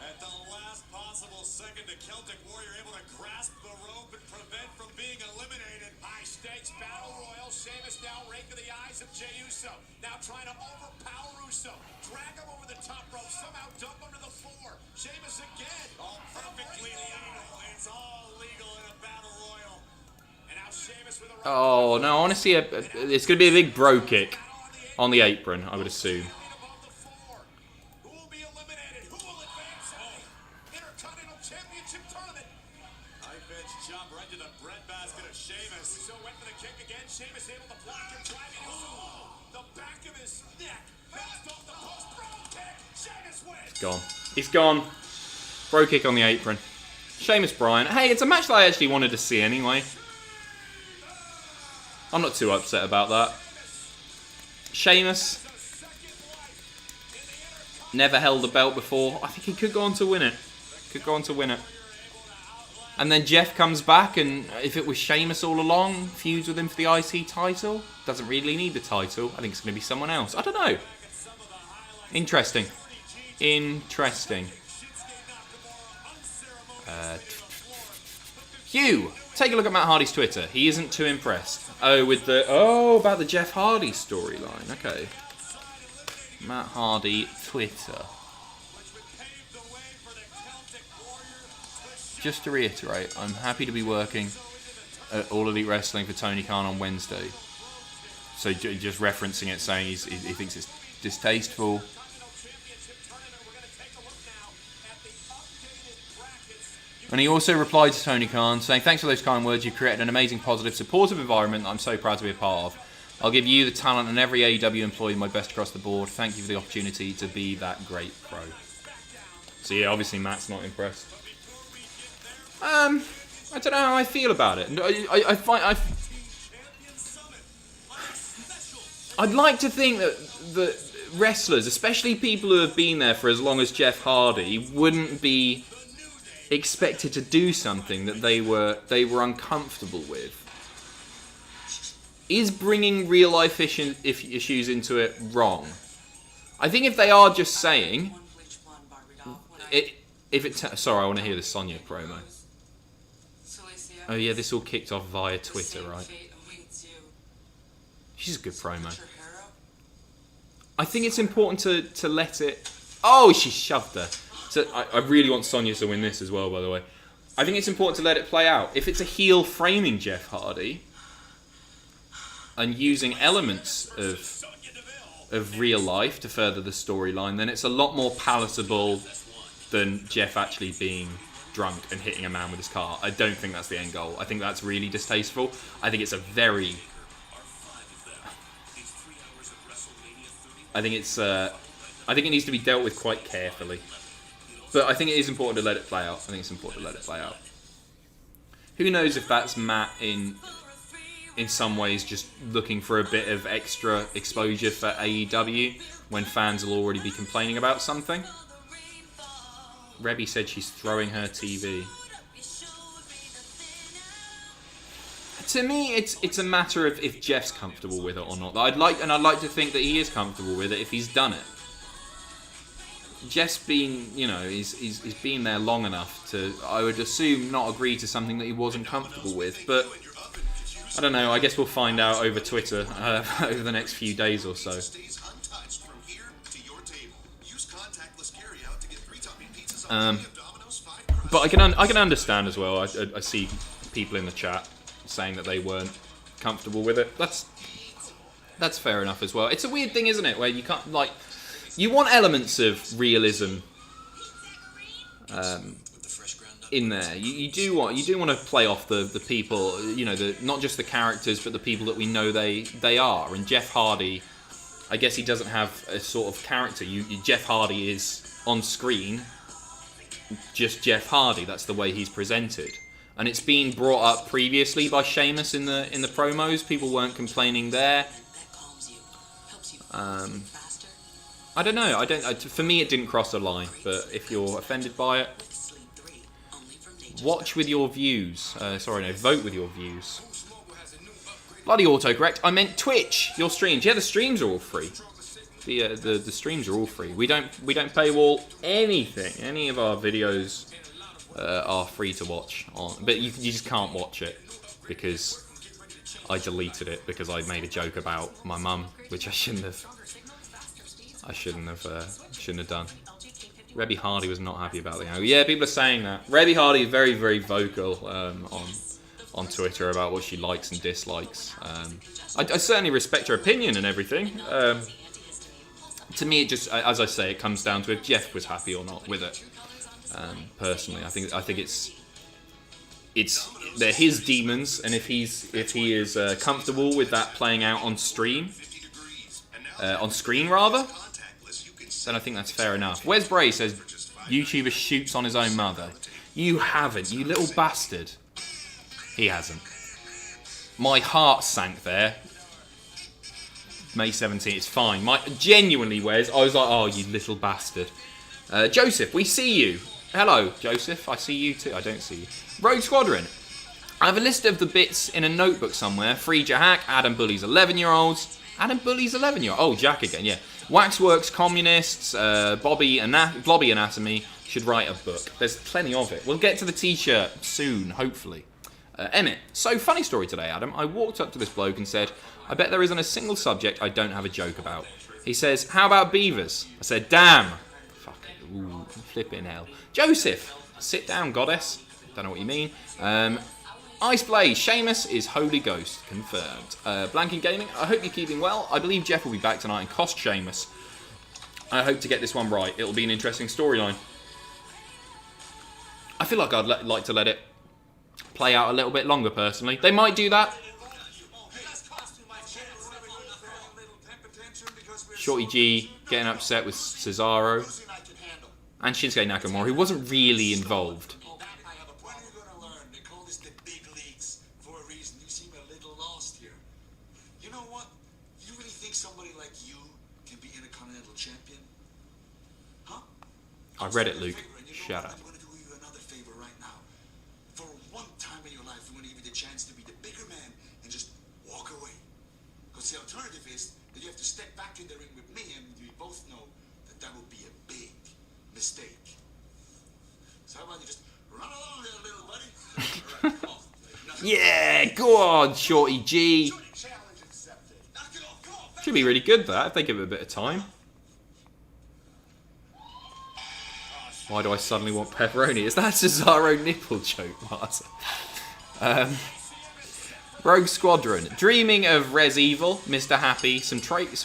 At the last possible second, the Celtic Warrior able to grasp the rope and prevent from being eliminated. High stakes battle royal. Sheamus now raking the eyes of Jey Uso. Now trying to overpower Uso. Drag him over the top rope. Somehow dump him to the floor. Sheamus again. All perfectly legal. It's all legal in a battle royal. And now Sheamus with a rope. Oh, no, I want to see it's going to be a big bro kick on the apron, I would assume. Who will be eliminated? Who will advance? Intercontinental Championship Tournament. High bench jump right to the breadbasket of Sheamus. So went for the kick again. Sheamus able to block him, driving the back of his neck. Bounced off the post. Bro kick. Sheamus wins. It's gone. He's gone. Bro kick on the apron. Sheamus Bryan. Hey, it's a match that I actually wanted to see anyway. I'm not too upset about that. Sheamus never held the belt before. I think he could go on to win it. And then Jeff comes back, and if it was Sheamus all along, feuds with him for the IC title. Doesn't really need the title. I think it's going to be someone else. I don't know. Interesting. Hugh, take a look at Matt Hardy's Twitter. He isn't too impressed. Oh, about the Jeff Hardy storyline. Okay. Matt Hardy Twitter. Just to reiterate, I'm happy to be working at All Elite Wrestling for Tony Khan on Wednesday. So just referencing it, saying he thinks it's distasteful. And he also replied to Tony Khan saying, "Thanks for those kind words. You've created an amazing, positive, supportive environment that I'm so proud to be a part of. I'll give you, the talent, and every AEW employee my best across the board. Thank you for the opportunity to be that great pro." So yeah, obviously Matt's not impressed. I don't know how I feel about it. I'd like to think that the wrestlers, especially people who have been there for as long as Jeff Hardy, wouldn't be expected to do something that they were uncomfortable with. Is bringing real life issues into it wrong? I think if they are just saying it, sorry, I want to hear the Sonya promo. Oh yeah, this all kicked off via Twitter, right? She's a good promo. I think it's important to let it. Oh, she shoved her. So I really want Sonya to win this as well, by the way. I think it's important to let it play out. If it's a heel framing Jeff Hardy and using elements of real life to further the storyline, then it's a lot more palatable than Jeff actually being drunk and hitting a man with his car. I don't think that's the end goal. I think that's really distasteful. I think it's a very... I think it needs to be dealt with quite carefully. But I think it is important to let it play out. Who knows if that's Matt in some ways just looking for a bit of extra exposure for AEW when fans will already be complaining about something. Rebby said she's throwing her TV. To me, it's a matter of if Jeff's comfortable with it or not. I'd like to think that he is comfortable with it if he's done it. Jeff's been, he's been there long enough to, I would assume, not agree to something that he wasn't comfortable with. But I don't know. I guess we'll find out over Twitter over the next few days or so. But I can understand as well. I see people in the chat saying that they weren't comfortable with it. That's fair enough as well. It's a weird thing, isn't it, where you can't you want elements of realism in there. You do want to play off the people, not just the characters, but the people that we know they are. And Jeff Hardy, I guess he doesn't have a sort of character. Jeff Hardy is on screen just Jeff Hardy. That's the way he's presented. And it's been brought up previously by Sheamus in the promos. People weren't complaining there. I don't know. For me, it didn't cross a line. But if you're offended by it, watch with your views. Vote with your views. Bloody autocorrect. I meant Twitch. Your streams. Yeah, the streams are all free. The streams are all free. We don't paywall anything. Any of our videos are free to watch on, but you just can't watch it because I deleted it because I made a joke about my mum, which I shouldn't have done. Rebby Hardy was not happy about the angle. Yeah, people are saying that. Rebby Hardy is very, very vocal on Twitter about what she likes and dislikes. I certainly respect her opinion and everything. To me, it just, as I say, it comes down to if Jeff was happy or not with it. Personally, I think they're his demons, and if he is comfortable with that playing out on screen rather, then I think that's fair enough. Wes Bray says YouTuber shoots on his own mother. You haven't, you little bastard. He hasn't. My heart sank there. May 17th, it's fine. Genuinely, Wes, I was like, oh, you little bastard. Joseph, we see you. Hello, Joseph, I see you too. I don't see you. Rogue Squadron. I have a list of the bits in a notebook somewhere. Free Jack, Adam Bully's 11-year-olds. Adam Bully's 11-year-old. Oh, Jack again, yeah. Waxworks, Communists, Blobby Anatomy. Should write a book. There's plenty of it. We'll get to the t-shirt soon, hopefully. Emmett. So, funny story today, Adam. I walked up to this bloke and said, I bet there isn't a single subject I don't have a joke about. He says, how about beavers? I said, damn. Fucking, ooh, flipping hell. Joseph. Sit down, goddess. Don't know what you mean. Ice Blaze. Sheamus is Holy Ghost. Confirmed. Blanking Gaming. I hope you're keeping well. I believe Jeff will be back tonight and cost Sheamus. I hope to get this one right. It'll be an interesting storyline. I feel like I'd like to let it play out a little bit longer, personally. They might do that. Shorty G getting upset with Cesaro. And Shinsuke Nakamura, who wasn't really involved. When are you going to learn? They call this the big leagues for a reason. You seem a little lost here. You know what? You really think somebody like you can be Intercontinental Champion? Huh? I read it, Luke. Shut up. I'm going to do you another favor right now. For one time in your life, I'm going to give you the chance to be the bigger man and just walk away. Because the alternative is that you have to step back in the ring with me, and we both know that that would be a big mistake. So how about you just run along there, little buddy? Yeah, go on, Shorty G. Challenge accepted. Knock it off, come on. Should be really good, that, if they give it a bit of time. Why do I suddenly want pepperoni? Is that a Cesaro nipple joke, Martin? Rogue Squadron. Dreaming of Res Evil, Mr. Happy, some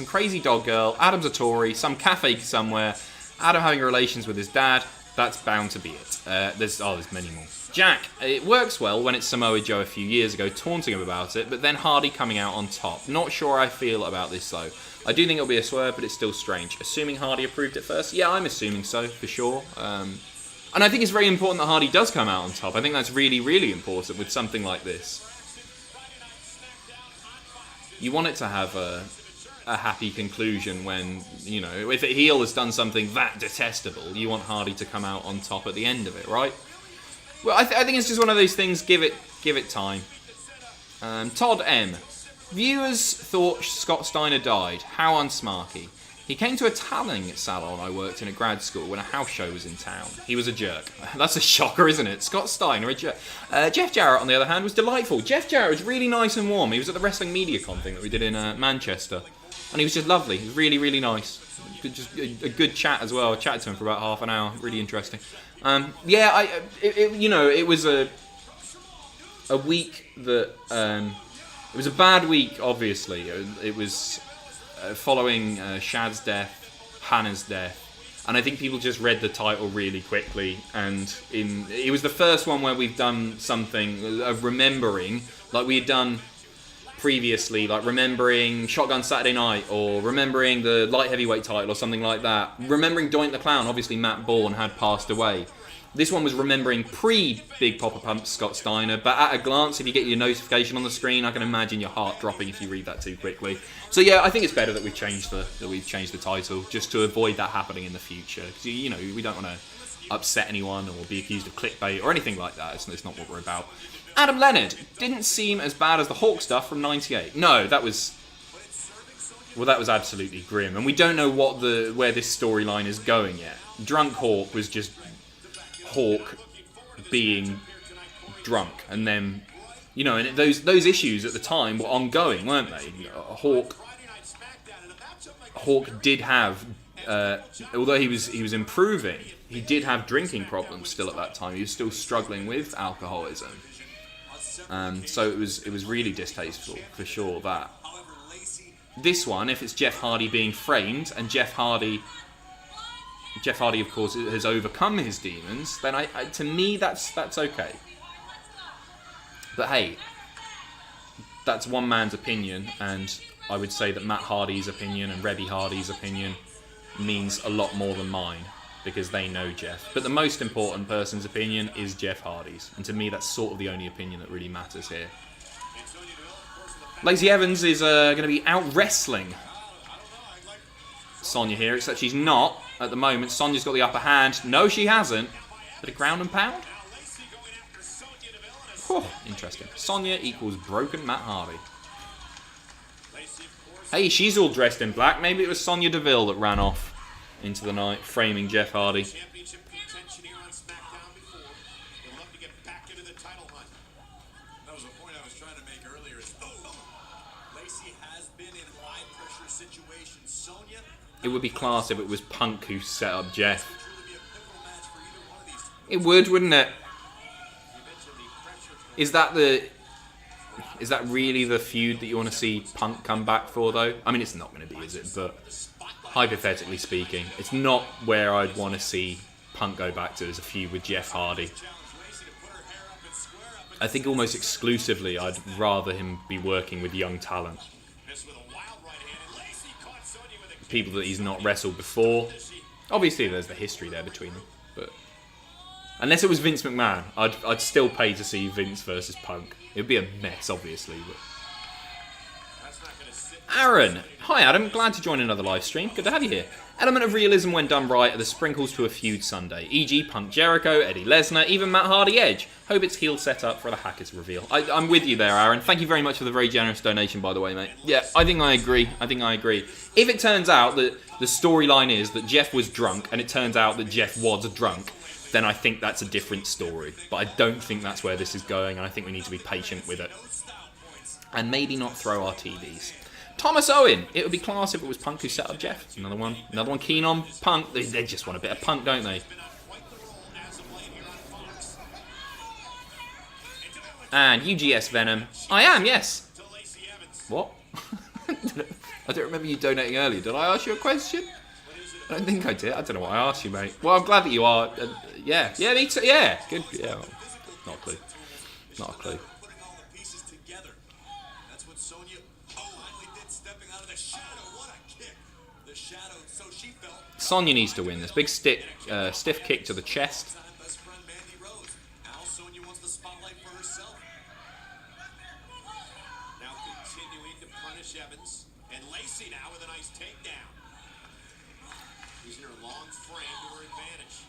crazy dog girl, Adam's a Tory, some cafe somewhere, Adam having relations with his dad. That's bound to be it. There's many more. Jack. It works well when it's Samoa Joe a few years ago taunting him about it, but then Hardy coming out on top. Not sure I feel about this though. I do think it'll be a swerve, but it's still strange. Assuming Hardy approved it first? Yeah, I'm assuming so, for sure. And I think it's very important that Hardy does come out on top. I think that's really, really important with something like this. You want it to have a happy conclusion when, you know, if a heel has done something that detestable, you want Hardy to come out on top at the end of it, right? Well, I think it's just one of those things, give it time. Todd M. Viewers thought Scott Steiner died. How unsmarky. He came to a tanning salon I worked in at grad school when a house show was in town. He was a jerk. That's a shocker, isn't it? Scott Steiner, a jerk. Jeff Jarrett, on the other hand, was delightful. Jeff Jarrett was really nice and warm. He was at the Wrestling MediaCon thing that we did in Manchester. And he was just lovely. He was really, really nice. Just a good chat as well. I chatted to him for about half an hour. Really interesting. It was a week that... it was a bad week, obviously. It was following Shad's death, Hannah's death, and I think people just read the title really quickly. And it was the first one where we've done something of remembering, like we had done previously, like remembering Shotgun Saturday Night, or remembering the light heavyweight title, or something like that. Remembering Doink the Clown. Obviously, Matt Bourne had passed away. This one was remembering pre-Big Papa Pump Scott Steiner, but at a glance, if you get your notification on the screen, I can imagine your heart dropping if you read that too quickly. So yeah, I think it's better that we've changed the title, just to avoid that happening in the future. Because, you know, we don't want to upset anyone or be accused of clickbait or anything like that. It's not what we're about. Adam Leonard didn't seem as bad as the Hawk stuff from '98. No, that was absolutely grim, and we don't know where this storyline is going yet. Drunk Hawk was just Hawk being drunk, and then and those issues at the time were ongoing, weren't they? Hawk did have, although he was improving, he did have drinking problems still at that time. He was still struggling with alcoholism. So it was really distasteful, for sure, that. This one, if it's Jeff Hardy being framed, and Jeff Hardy, of course, has overcome his demons, then to me, that's okay. But hey, that's one man's opinion, and I would say that Matt Hardy's opinion and Rebby Hardy's opinion means a lot more than mine, because they know Jeff. But the most important person's opinion is Jeff Hardy's, and to me that's sort of the only opinion that really matters here. Lacey Evans is going to be out wrestling Sonya here, except she's not at the moment. Sonya's got the upper hand. No, she hasn't. But a ground and pound? Oh, interesting. Sonya equals broken Matt Hardy. Hey, she's all dressed in black. Maybe it was Sonya Deville that ran off into the night, framing Jeff Hardy. It would be class if it was Punk who set up Jeff. It would, wouldn't it? Is that really the feud that you want to see Punk come back for, though? I mean, it's not going to be, is it? But hypothetically speaking, it's not where I'd want to see Punk go back to as a feud with Jeff Hardy. I think almost exclusively I'd rather him be working with young talent. People that he's not wrestled before. Obviously there's the history there between them, but unless it was Vince McMahon, I'd still pay to see Vince versus Punk. It'd be a mess, obviously, but Aaron, hi Adam, glad to join another live stream. Good to have you here. Element of realism when done right are the sprinkles to a feud Sunday, e.g. Punk Jericho, Eddie Lesnar, even Matt Hardy Edge. Hope it's heel set up for the Hackett's reveal. I'm with you there, Aaron. Thank you very much for the very generous donation, by the way, mate. Yeah, I think I agree. If it turns out that the storyline is that Jeff was drunk, and it turns out that Jeff was drunk, then I think that's a different story. But I don't think that's where this is going, and I think we need to be patient with it. And maybe not throw our TVs. Thomas Owen. It would be class if it was Punk who set up Jeff. Another one keen on Punk. They just want a bit of Punk, don't they? And UGS Venom. I am, yes. What? I don't remember you donating earlier. Did I ask you a question? I don't think I did. I don't know what I asked you, mate. Well, I'm glad that you are. Yeah, me too. Yeah, good. Yeah, not a clue. Not a clue. Sonya needs to win this. Big stiff kick to the chest. Now continuing to punish Evans. And Lacey now with a nice takedown. Using her long frame to her advantage.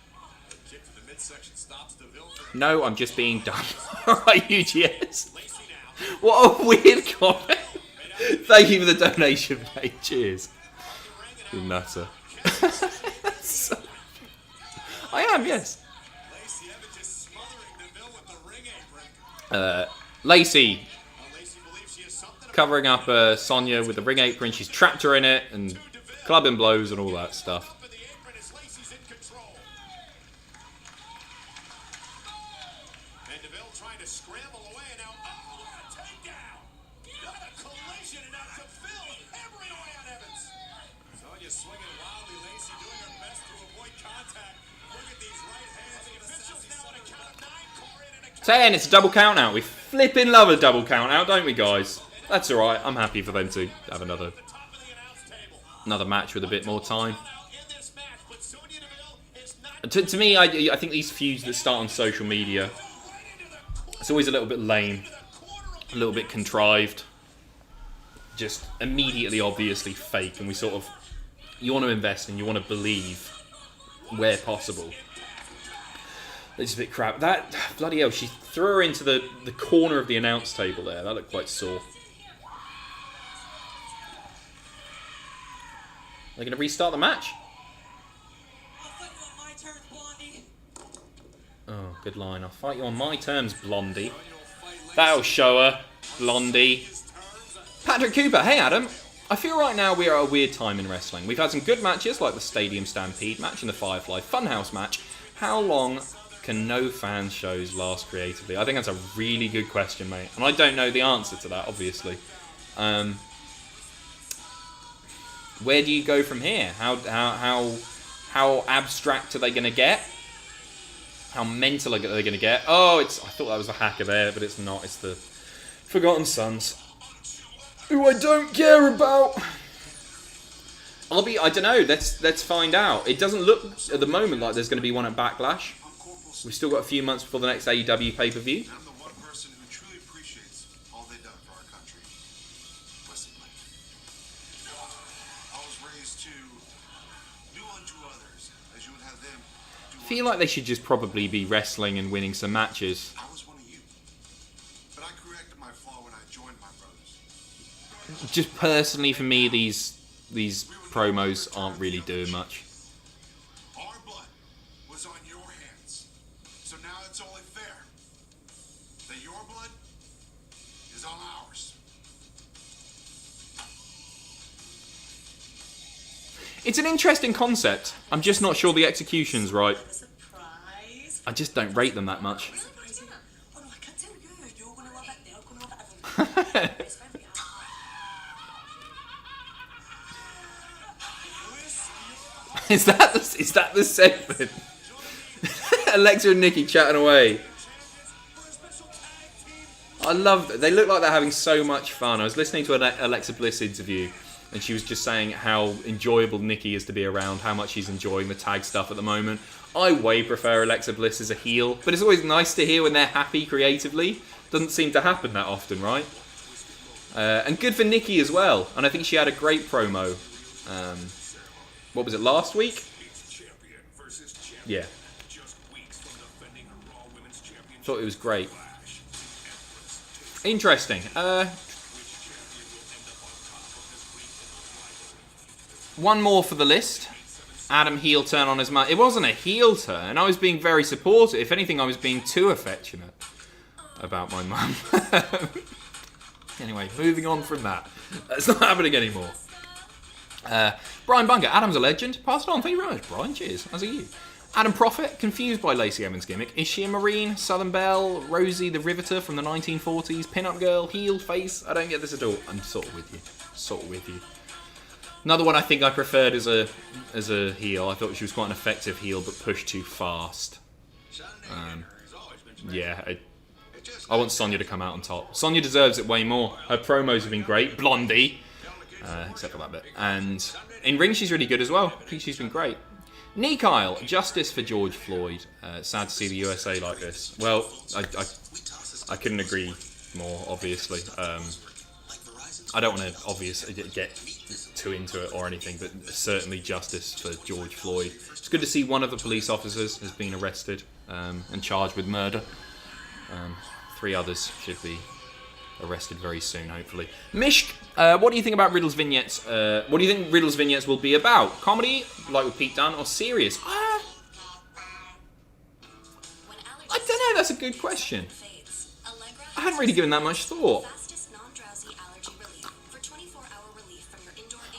A kick to the midsection stops Deville. No, I'm just being done. Alright, UGS. What a weird comment. Thank you for the donation, mate. Cheers. You nutter. I am, yes. Lacey covering up Sonya with the ring apron. She's trapped her in it and clubbing blows and all that stuff. And it's a double count out. We flipping love a double count out, don't we, guys? That's alright. I'm happy for them to have another match with a bit more time. To me, I think these feuds that start on social media, it's always a little bit lame, a little bit contrived, just immediately, obviously fake, and you want to invest and you want to believe where possible. It's a bit crap. That, bloody hell, she threw her into the corner of the announce table there. That looked quite sore. They're going to restart the match. Oh, good line. I'll fight you on my terms, Blondie. That'll show her, Blondie. Patrick Cooper. Hey, Adam. I feel right now we are at a weird time in wrestling. We've had some good matches, like the Stadium Stampede match and the Firefly Funhouse match. How long can no fan shows last creatively? I think that's a really good question, mate. And I don't know the answer to that, obviously. Where do you go from here? How abstract are they going to get? How mental are they going to get? Oh, I thought that was a hacker there, but it's not. It's the Forgotten Sons, who I don't care about. I don't know. Let's find out. It doesn't look at the moment like there's going to be one at Backlash. We've still got a few months before the next AEW pay-per-view. I'm the one person who truly appreciates all they've done for our country. Wrestling. I was raised to do unto others as you would have them do. I feel like they should just probably be wrestling and winning some matches. I was one of you, but I corrected my flaw when I joined my brothers. Just personally, for me, these promos aren't really doing much. Our blood was on your hands, so now it's only fair that your blood is on ours. It's an interesting concept. I'm just not sure the execution's right. Surprise. I just don't rate them that much. Oh no, I can't tell you. You're gonna love it. They're gonna love it. It's very Is that the segment? Alexa and Nikki chatting away. I love that. They look like they're having so much fun. I was listening to an Alexa Bliss interview, and she was just saying how enjoyable Nikki is to be around, how much she's enjoying the tag stuff at the moment. I way prefer Alexa Bliss as a heel, but it's always nice to hear when they're happy creatively. Doesn't seem to happen that often, right? And good for Nikki as well. And I think she had a great promo. What was it, last week? Yeah. Thought it was great. Interesting. One more for the list. Adam heel turn on his mum. It wasn't a heel turn. I was being very supportive. If anything, I was being too affectionate about my mum. Anyway, moving on from that. That's not happening anymore. Brian Bunker, Adam's a legend. Pass it on. Thank you very much, Brian. Cheers. As are you. Adam Prophet, confused by Lacey Evans' gimmick. Is she a Marine? Southern Belle? Rosie the Riveter from the 1940s? Pin-up girl? Heel? Face? I don't get this at all. I'm sort of with you. Another one I think I preferred as a heel. I thought she was quite an effective heel, but pushed too fast. I want Sonya to come out on top. Sonya deserves it way more. Her promos have been great. Blondie. Except for that bit. And in ring, she's really good as well. I think she's been great. Knee Kyle, justice for George Floyd. Sad to see the USA like this. Well, I couldn't agree more, obviously. I don't want to get too into it or anything, but certainly justice for George Floyd. It's good to see one of the police officers has been arrested and charged with murder. 3 others should be arrested very soon, hopefully. Mishk, what do you think about Riddle's vignettes? What do you think Riddle's vignettes will be about? Comedy, like with Pete Dunne, or serious? I don't know, that's a good question. I hadn't really given that much thought.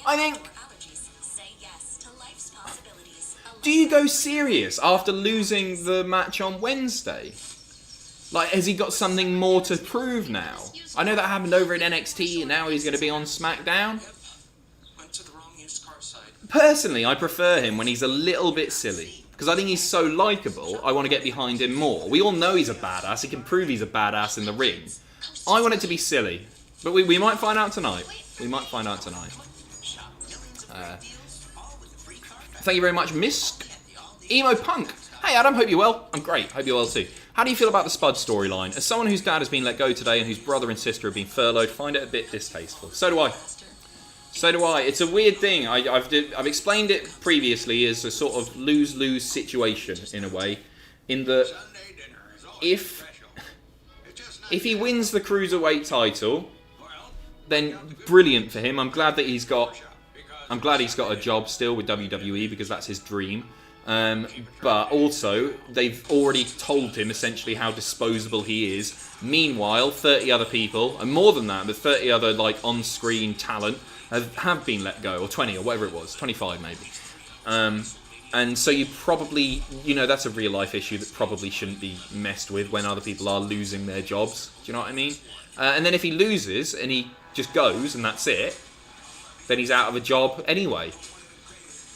I think... Do you go serious after losing the match on Wednesday? Like, has he got something more to prove now? I know that happened over at NXT, and now he's going to be on SmackDown. Personally, I prefer him when he's a little bit silly. Because I think he's so likeable, I want to get behind him more. We all know he's a badass. He can prove he's a badass in the ring. I want it to be silly. But we might find out tonight. Thank you very much, Misk. Emo Punk. Hey Adam, hope you're well. I'm great, hope you're well too. How do you feel about the Spud storyline? As someone whose dad has been let go today and whose brother and sister have been furloughed, find it a bit distasteful. So do I. It's a weird thing. I've explained it previously as a sort of lose-lose situation in a way. in that if he wins the Cruiserweight title, then brilliant for him. I'm glad he's got a job still with WWE because that's his dream. But also, they've already told him essentially how disposable he is. Meanwhile, 30 other people, and more than that, but 30 other like on-screen talent have been let go, or 20 or whatever it was, 25 maybe. And so you probably, that's a real life issue that probably shouldn't be messed with when other people are losing their jobs. Do you know what I mean? And then if he loses and he just goes and that's it, then he's out of a job anyway. Do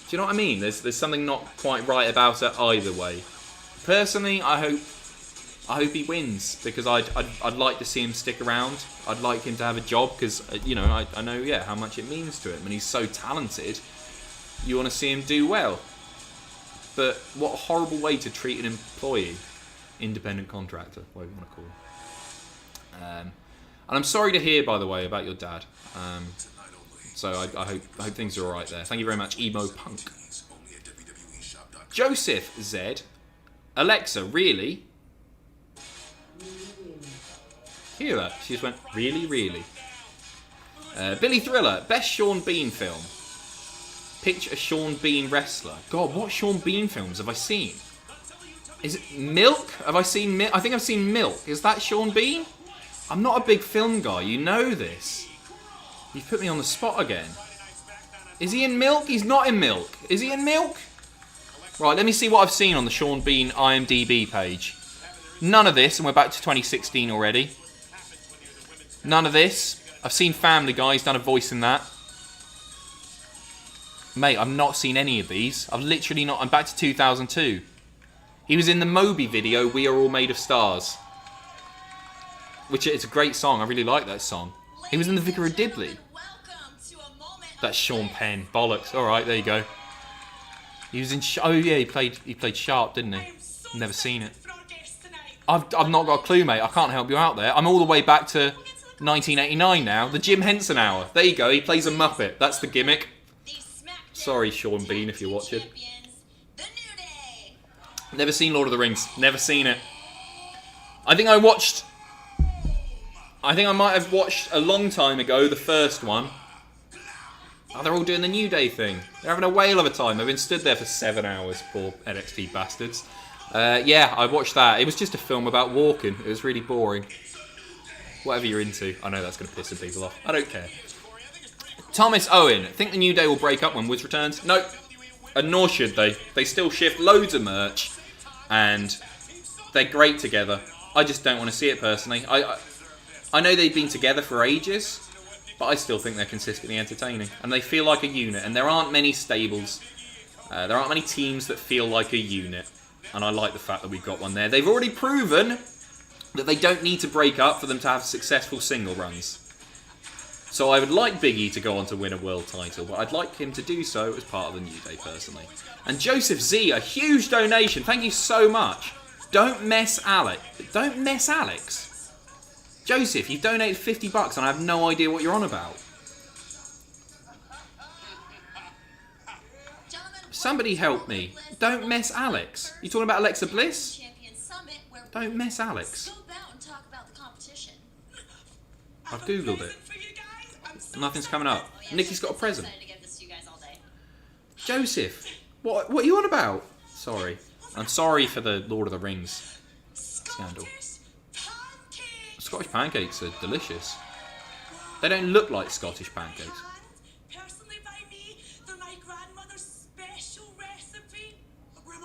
you know what I mean? There's something not quite right about it either way. Personally, I hope he wins because I'd like to see him stick around. I'd like him to have a job because I know how much it means to him, and he's so talented. You want to see him do well. But what a horrible way to treat an employee, independent contractor, whatever you want to call him. And I'm sorry to hear, by the way, about your dad. So I hope things are alright there. Thank you very much, Emo Punk. Joseph Z. Alexa, really? Hear that? She just went, really, really? Billy Thriller, best Sean Bean film. Pitch a Sean Bean wrestler. God, what Sean Bean films have I seen? Is it Milk? Have I seen Milk? I think I've seen Milk. Is that Sean Bean? I'm not a big film guy. You know this. You've put me on the spot again. Is he in Milk? He's not in Milk. Is he in Milk? Right, let me see what I've seen on the Sean Bean IMDb page. None of this, and we're back to 2016 already. None of this. I've seen Family Guy. He's done a voice in that. Mate, I've not seen any of these. I've literally not... I'm back to 2002. He was in the Moby video, We Are All Made of Stars. Which it's a great song. I really like that song. He was in The Vicar of Dibley. That's Sean Penn. Bollocks. Alright, there you go. He was in... Oh yeah, he played Sharp, didn't he? Never seen it. I've not got a clue, mate. I can't help you out there. I'm all the way back to 1989 now. The Jim Henson Hour. There you go. He plays a Muppet. That's the gimmick. Sorry, Sean Bean, if you're watching. Never seen Lord of the Rings. Never seen it. I think I might have watched a long time ago the first one. Oh, they're all doing the New Day thing. They're having a whale of a time. They've been stood there for 7 hours, poor NXT bastards. Yeah, I watched that. It was just a film about walking. It was really boring. Whatever you're into. I know that's going to piss some people off. I don't care. Thomas Owen, think the New Day will break up when Woods returns? Nope. And nor should they. They still shift loads of merch. And they're great together. I just don't want to see it personally. I know they've been together for ages. But I still think they're consistently entertaining. And they feel like a unit. And there aren't many stables. There aren't many teams that feel like a unit. And I like the fact that we've got one there. They've already proven that they don't need to break up for them to have successful single runs. So I would like Big E to go on to win a world title, but I'd like him to do so as part of the New Day personally. And Joseph Z, a huge donation. Thank you so much. Don't mess Alex. Don't mess Alex. Joseph, you've donated $50 and I have no idea what you're on about. Somebody help me. Don't mess Alex. You talking about Alexa Bliss? Don't mess Alex. I've googled it. Nothing's coming up. Nikki's got a present. Joseph, what are you on about? Sorry. I'm sorry for the Lord of the Rings scandal. Scottish pancakes are delicious. They don't look like Scottish pancakes.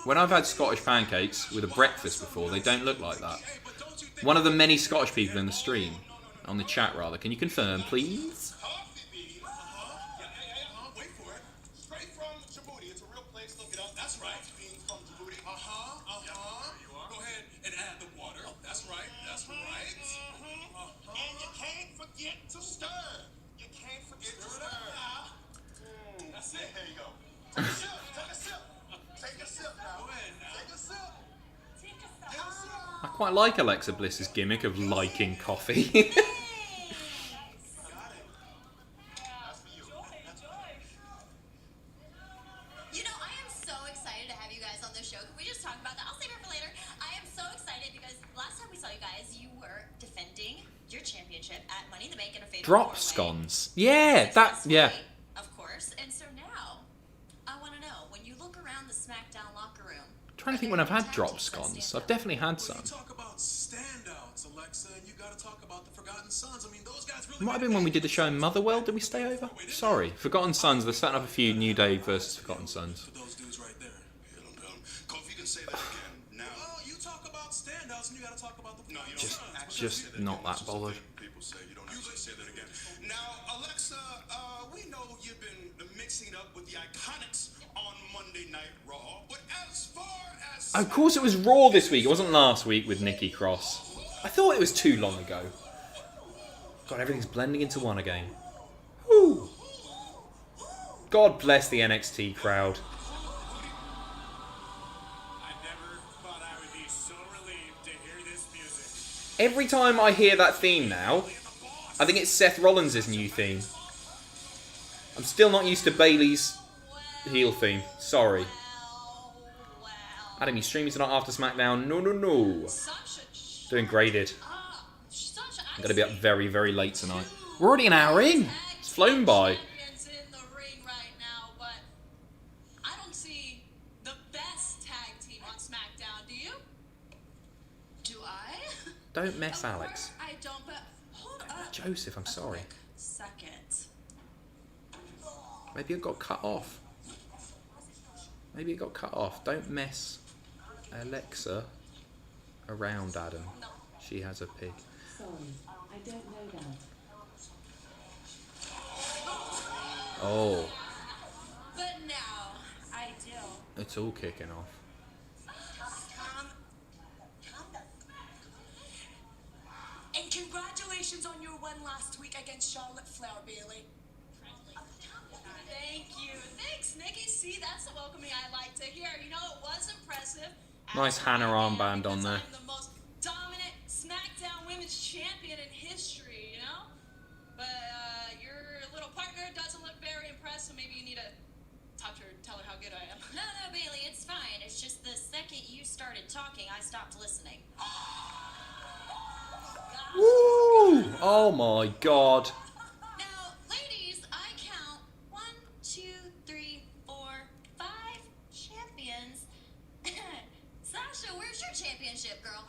When I've had Scottish pancakes with a breakfast before, they don't look like that. One of the many Scottish people in the stream, on the chat rather, can you confirm, please? Wait for it. Straight from Djibouti. It's a real place. Look it up. That's right. Being from Djibouti. Go ahead and add the water. That's right. That's right. And you can't forget to stir. You can't forget to stir. That's it. There you go. Take a sip. Take a sip. Take a sip now. Take a sip. I quite like Alexa Bliss's gimmick of liking coffee. excited to have you guys on the show. Can we just talk about that? I'll save it for later. I am so excited because last time we saw you guys, you were defending your championship at Money in the Bank in a fatal Drop four-way. scones. Yeah, that. Yeah. Of course. And so now, I want to know, when you look around the SmackDown locker room... I'm trying to think when I've had drop scones. I've definitely had some. When you talk about standouts, Alexa, and you got to talk about the Forgotten Sons. I mean, those guys really... It might have been when we did the show in Motherwell. Did we stay over? Sorry. Forgotten Sons. They're setting up a feud. New Day versus Forgotten Sons. For those dudes right there. Hit 'em, hit 'em. Kofi, you can say that again now. Well, you talk about standouts, and you got to talk about the... No, you Just- don't. just not that bothered. People say you don't actually say that again. Now, Alexa, we know you've been mixing it up with the Iconics on Monday Night Raw, but as far as... Of course it was Raw this week. It wasn't last week with Nikki Cross. I thought it was too long ago. God, everything's blending into one again. Woo. God bless the NXT crowd. I never thought I would be so relieved to hear this music. Every time I hear that theme now, I think it's Seth Rollins' new theme. I'm still not used to Bayley's heel theme. Sorry. Adam, you streaming tonight after SmackDown? No. Doing graded. I'm going to be up very, very late tonight. We're already an hour in. It's flown by. In the ring right now, but I don't see the best tag team on SmackDown. Do you? Do I? Don't mess Alex. I don't, but hold up. Joseph, I'm sorry. Second. Maybe it got cut off. Maybe it got cut off. Don't mess Alexa around, Adam. She has a pig. Sorry, I don't know that. Oh, But now I do. it's all kicking off. And congratulations on your win last week against Charlotte Flair, Bailey. Thank you. Thanks, Nikki. See, that's the welcoming I like to hear. You know, it was impressive. Nice Hannah armband on Because there. I'm the most dominant SmackDown Women's Champion in history, you know? But your little partner doesn't look very impressed, so maybe you need to talk to her and tell her how good I am. No, Bailey, it's fine. It's just the second you started talking, I stopped listening. Woo! Oh my God. Now, ladies, I count 1, 2, 3, 4, 5 champions. Sasha, where's your championship, girl?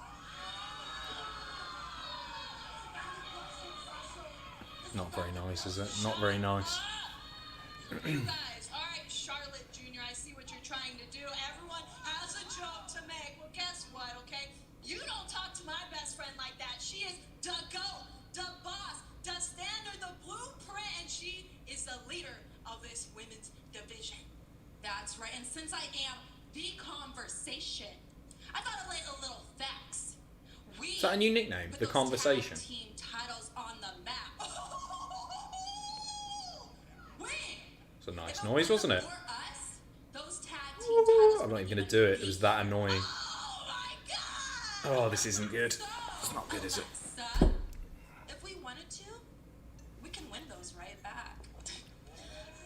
Not very nice, is it? Not very nice. You guys, all right, Charlotte Jr., I see what you're trying to do. Everyone has a joke to make. Well, guess what, okay? You don't talk to my best friend like that. She is the GOAT, the boss, the standard, the blueprint, and she is the leader of this women's division. That's right. And since I am the conversation, I thought I'd lay a little facts. We Is that a new nickname? put The those Conversation. tag team titles on the map. Wait. It's a nice If noise, wasn't it? for us, those tag team Woo! titles I'm not would even going to be do it. It was that annoying. Oh my God! Oh, this isn't good. It's not good, is it? Alexa, if we wanted to, we can win those right back.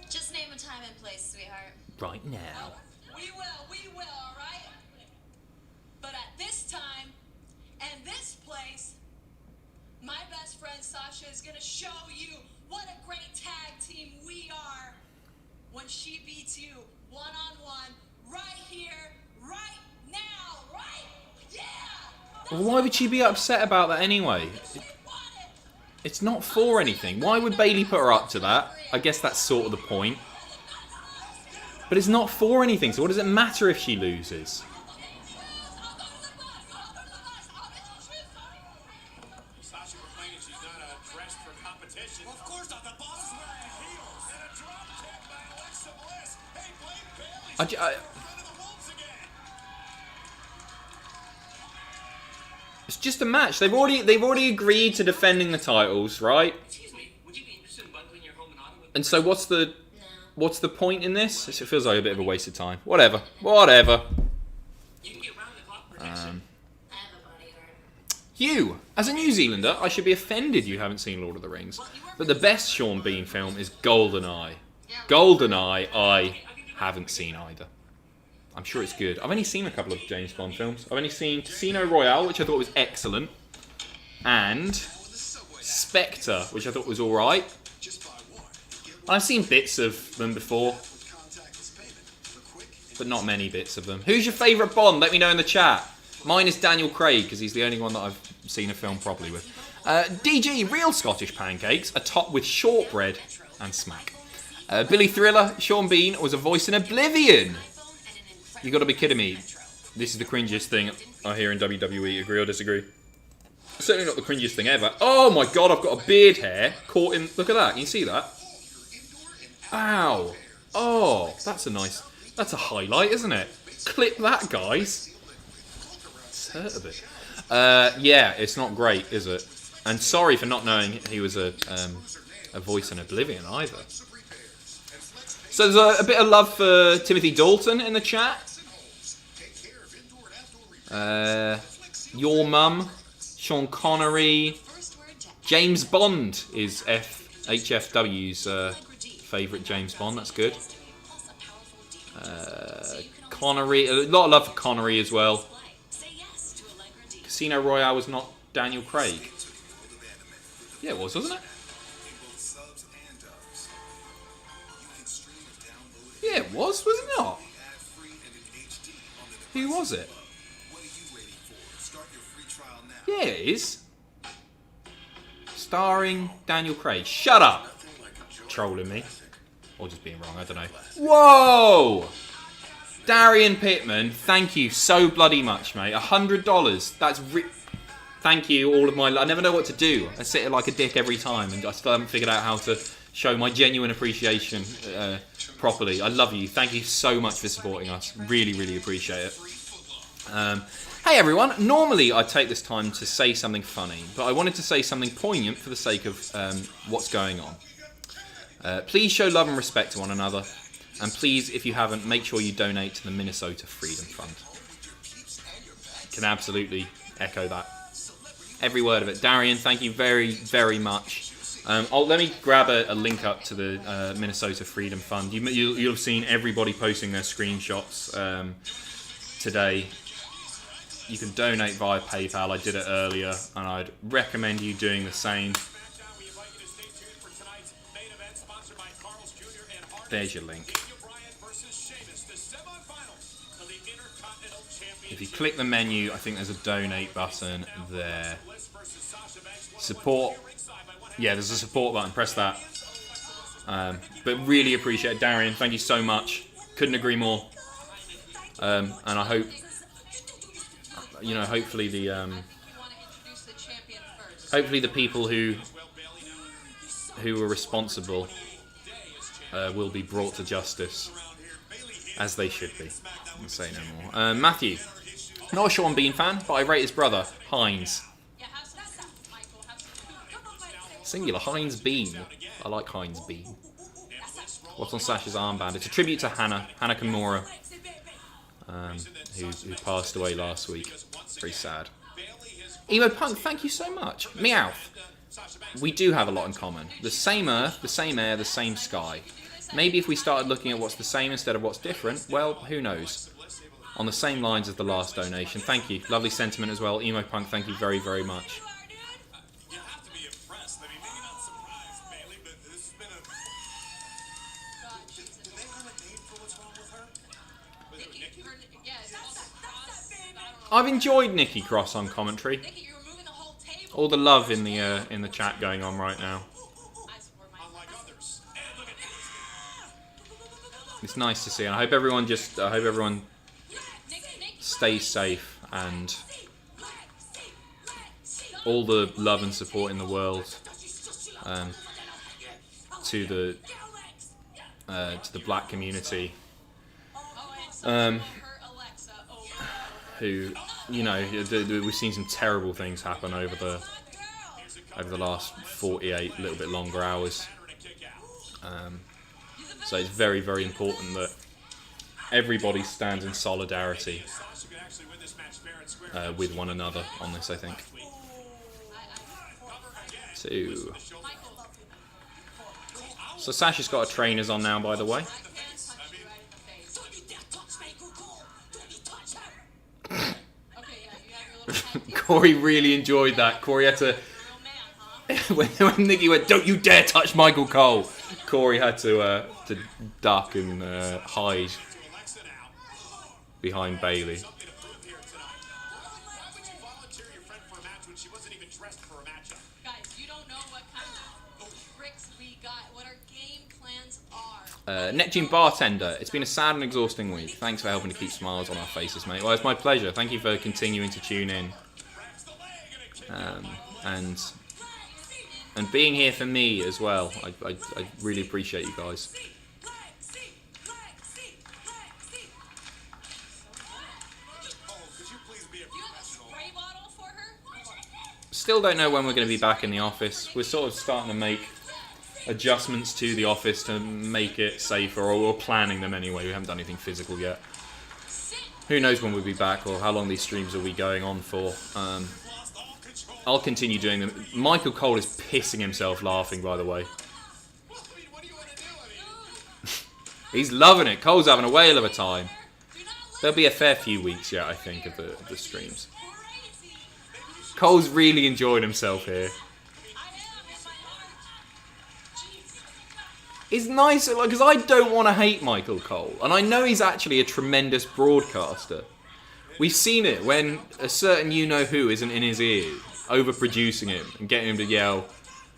Just name a time and place, sweetheart. Right now. We will, all right? But at this time and this place, my best friend Sasha is going to show you what a great tag team we are when she beats you one-on-one right here, right now, right? Yeah! Well, why would she be upset about that anyway? It's not for anything. Why would Bayley put her up to that? I guess that's sort of the point. But it's not for anything, so what does it matter if she loses? Sasha complaining she's not dressed for competition. Of course not. The boss is wearing heels. And a drop kick by Alexa Bliss. Hey, Blake Bailey's I j- I- in front of the Wolves again. It's just a match. They've already agreed to defending the titles, right? Excuse me, would you be interested in bundling your home and auto with And so what's the No. point in this? It feels like a bit of a waste of time. Whatever. You can get round the clock protection. I have a bodyguard. You, as a New Zealander, I should be offended you haven't seen Lord of the Rings. But the best Sean Bean film is GoldenEye. GoldenEye, I haven't seen either. I'm sure it's good. I've only seen a couple of James Bond films. I've only seen Casino Royale, which I thought was excellent, and Spectre, which I thought was alright. I've seen bits of them before, but not many bits of them. Who's your favourite Bond? Let me know in the chat. Mine is Daniel Craig, because he's the only one that I've seen a film properly with. DG, real Scottish pancakes, are topped with shortbread and smack. Billy Thriller, Sean Bean was a voice in Oblivion. You got to be kidding me. This is the cringiest thing I hear in WWE. Agree or disagree? Certainly not the cringiest thing ever. Oh my god, I've got a beard hair caught in... Look at that. Can you see that? Ow. Oh, that's a nice... That's a highlight, isn't it? Clip that, guys. It's hurt a bit. Yeah, it's not great, is it? And sorry for not knowing he was a voice in Oblivion either. So there's a bit of love for Timothy Dalton in the chat. Your mum, Sean Connery, James Bond is HFW's favourite James Bond. That's good. Connery, a lot of love for Connery as well. Casino Royale was not Daniel Craig. Yeah, it was, wasn't it? Yeah, it was it not? Who was it? Yeah, it is. Starring Daniel Craig. Shut up! Trolling me. Or just being wrong, I don't know. Whoa! Darian Pittman, thank you so bloody much, mate. $100. That's thank you, all of my... I never know what to do. I sit like a dick every time, and I still haven't figured out how to show my genuine appreciation properly. I love you. Thank you so much for supporting us. Really, really appreciate it. Hey everyone, normally I take this time to say something funny, but I wanted to say something poignant for the sake of what's going on. Please show love and respect to one another, and please, if you haven't, make sure you donate to the Minnesota Freedom Fund. Can absolutely echo that. Every word of it. Darian, thank you very, very much. Let me grab a link up to the Minnesota Freedom Fund. You'll have seen everybody posting their screenshots today. You can donate via PayPal. I did it earlier, and I'd recommend you doing the same. There's your link. If you click the menu, I think there's a donate button there. Support. Yeah, there's a support button. Press that. But really appreciate it. Darian, thank you so much. Couldn't agree more. And I hope... hopefully the people who were responsible will be brought to justice, as they should be. I'll say no more. Matthew, not a Sean Bean fan, but I rate his brother, Heinz. Singular, Heinz Bean. I like Heinz Bean. What's on Sash's armband? It's a tribute to Hannah Kimura. Who passed away last week. Very sad. Emo Punk, thank you so much. Meowth. We do have a lot in common. The same earth, the same air, the same sky. Maybe if we started looking at what's the same instead of what's different, well, who knows. On the same lines as the last donation. Thank you. Lovely sentiment as well. Emo Punk, thank you very, very much. I've enjoyed Nikki Cross on commentary. All the love in the chat going on right now. It's nice to see, and I hope everyone stays safe, and all the love and support in the world to the black community. Who, we've seen some terrible things happen over the last 48, little bit longer hours. So it's very, very important that everybody stands in solidarity with one another on this, I think. So Sasha's got a trainers on now, by the way. Corey really enjoyed that. Corey had to... when Nikki went, "Don't you dare touch Michael Cole," Corey had to duck and hide behind Bayley. Guys, you don't know what kind of tricks we got, what our game plans are. Neptune Bartender, it's been a sad and exhausting week. Thanks for helping to keep smiles on our faces, mate. Well, it's my pleasure. Thank you for continuing to tune in. And being here for me as well. I really appreciate you guys. Still don't know when we're going to be back in the office. We're sort of starting to make adjustments to the office to make it safer, or we're planning them anyway. We haven't done anything physical yet. Who knows when we'll be back or how long these streams will be going on for. I'll continue doing them. Michael Cole is pissing himself laughing, by the way. He's loving it. Cole's having a whale of a time. There'll be a fair few weeks yet, I think, of the streams. Cole's really enjoying himself here. It's nice, because I don't want to hate Michael Cole. And I know he's actually a tremendous broadcaster. We've seen it when a certain you-know-who isn't in his ear, overproducing him and getting him to yell,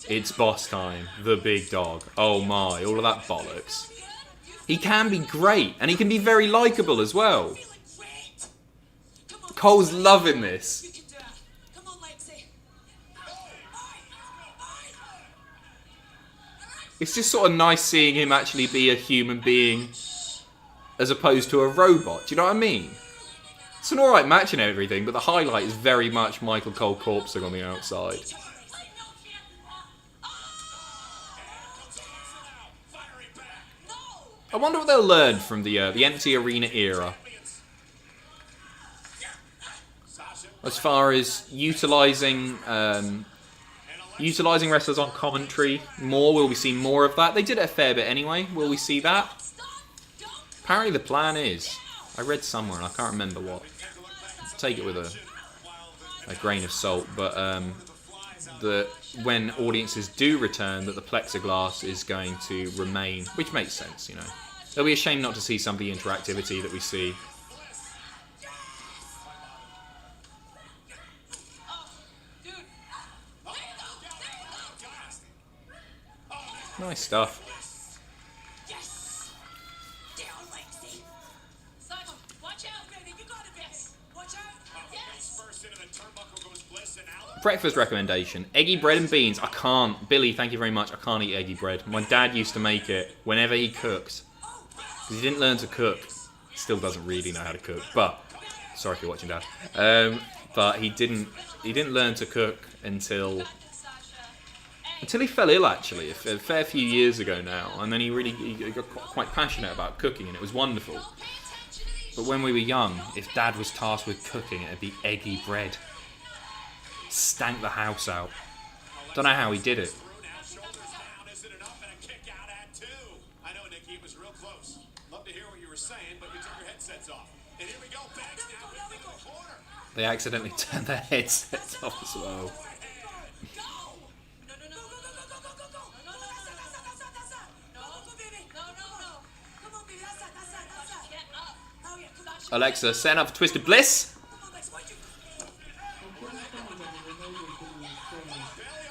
"It's boss time, the big dog, oh my," all of that bollocks. He can be great, and he can be very likeable as well. Cole's loving this. It's just sort of nice seeing him actually be a human being as opposed to a robot. Do you know what I mean? It's an alright match and everything, but the highlight is very much Michael Cole corpsing on the outside. I wonder what they'll learn from the empty arena era. As far as utilising wrestlers on commentary more, will we see more of that? They did it a fair bit anyway. Will we see that? Apparently the plan is, I read somewhere and I can't remember what. Take it with a grain of salt, but that when audiences do return, that the plexiglass is going to remain, which makes sense, you know. It'll be a shame not to see some of the interactivity that we see. Nice stuff. Breakfast recommendation: eggy bread and beans. I can't. Billy, thank you very much. I can't eat eggy bread. My dad used to make it whenever he cooked. Because he didn't learn to cook. Still doesn't really know how to cook. But, sorry if you're watching, Dad. But he didn't learn to cook until he fell ill, actually, a fair few years ago now. And then he got quite passionate about cooking, and it was wonderful. But when we were young, if Dad was tasked with cooking, it'd be eggy bread. Stank the house out. Don't know how he did it. They accidentally turned their headsets off as well. Alexa, set up Twisted Bliss.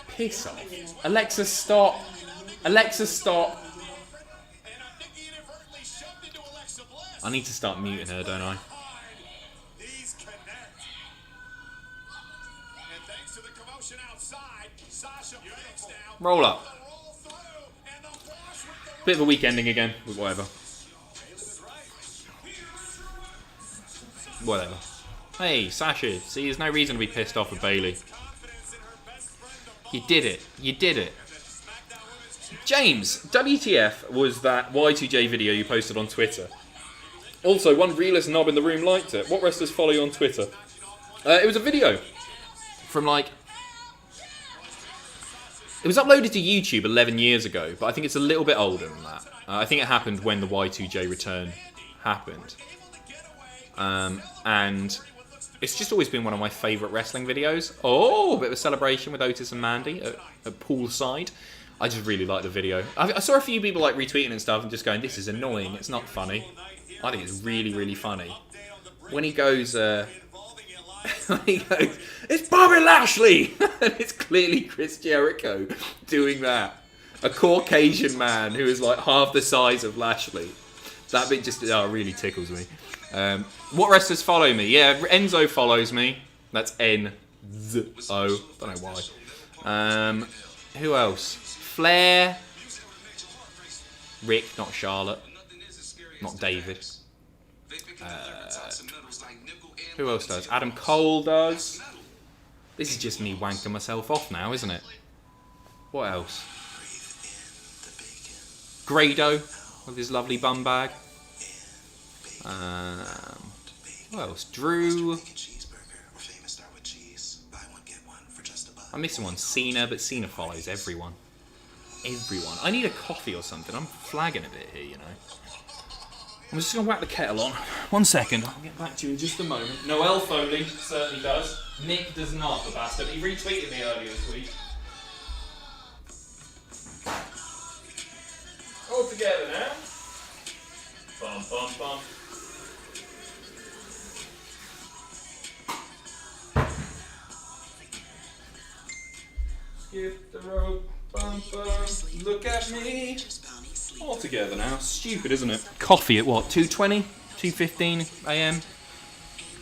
Piss off. Alexa, stop. Alexa, stop. I need to start muting her, don't I? Roll up. Bit of a week ending again, but whatever. Whatever. Hey, Sasha, see, there's no reason to be pissed off with Bayley. You did it. You did it. James, WTF was that Y2J video you posted on Twitter. Also, one realist knob in the room liked it. What wrestlers follow you on Twitter? It was a video from like... It was uploaded to YouTube 11 years ago, but I think it's a little bit older than that. I think it happened when the Y2J return happened. And It's just always been one of my favourite wrestling videos. Oh, a bit of a celebration with Otis and Mandy at poolside. I just really like the video. I saw a few people like retweeting and stuff and just going, this is annoying, it's not funny. I think it's really, really funny. When he goes, it's Bobby Lashley! And it's clearly Chris Jericho doing that. A Caucasian man who is like half the size of Lashley. That bit just really tickles me. What wrestlers follow me? Yeah, Enzo follows me. That's N-Z-O. Don't know why. Who else? Flair. Rick, not Charlotte. Not David. Who else does? Adam Cole does. This is just me wanking myself off now, isn't it? What else? Grado with his lovely bum bag. Who else? Drew. I'm missing one. Cena, but Cena follows everyone. Everyone. I need a coffee or something. I'm flagging a bit here, you know. I'm just going to whack the kettle on. 1 second. I'll get back to you in just a moment. Noel Foley certainly does. Nick does not, the bastard. He retweeted me earlier this week. All together now. Bum, bum, bum. Skip the rope, bum, bum. Look at me. All together now. Stupid, isn't it? Coffee at what? 2:20? 2:15 a.m.?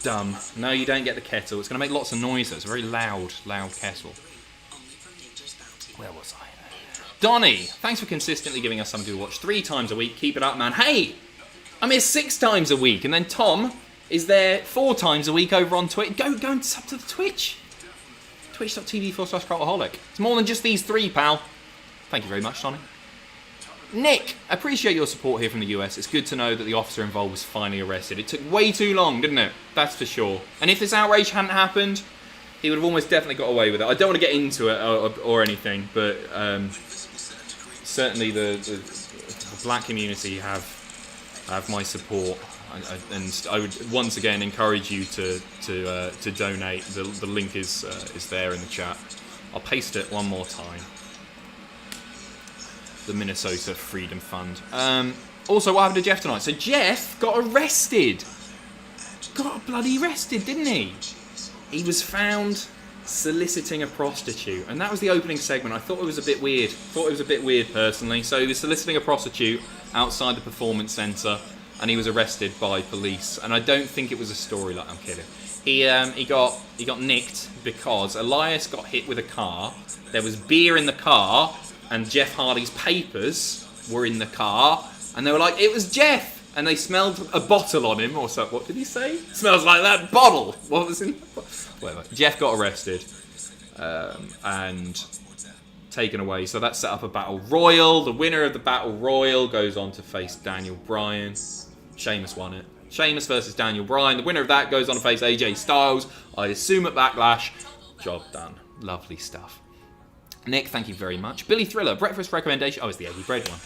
Dumb. No, you don't get the kettle. It's going to make lots of noise. It's a very loud kettle. Where was I? Donnie, thanks for consistently giving us something to watch 3 times a week. Keep it up, man. Hey, I'm here 6 times a week. And then Tom is there 4 times a week over on Twitch. Go and sub to the Twitch. Twitch.tv/Cultaholic. It's more than just these 3, pal. Thank you very much, Donnie. Nick, appreciate your support here from the US. It's good to know that the officer involved was finally arrested. It took way too long, didn't it? That's for sure. And if this outrage hadn't happened, he would have almost definitely got away with it. I don't want to get into it or anything, but certainly the black community have my support. And I would once again encourage you to donate. The link is there in the chat. I'll paste it one more time. The Minnesota Freedom Fund. Also, what happened to Jeff tonight? So Jeff got arrested. Got bloody arrested, didn't he? He was found soliciting a prostitute, and that was the opening segment. I thought it was a bit weird. Personally. So he was soliciting a prostitute outside the performance center, and he was arrested by police. And I don't think it was a storyline. I'm kidding. He got nicked because Elias got hit with a car. There was beer in the car. And Jeff Hardy's papers were in the car, and they were like, it was Jeff! And they smelled a bottle on him, or so. What did he say? Smells like that bottle! What was in the bottle? Whatever. Jeff got arrested, and taken away. So that set up a battle royal. The winner of the battle royal goes on to face Daniel Bryan. Sheamus won it. Sheamus versus Daniel Bryan. The winner of that goes on to face AJ Styles. I assume at Backlash. Job done. Lovely stuff. Nick, thank you very much. Billy Thriller, breakfast recommendation. Oh, it's the Eggy Bread one.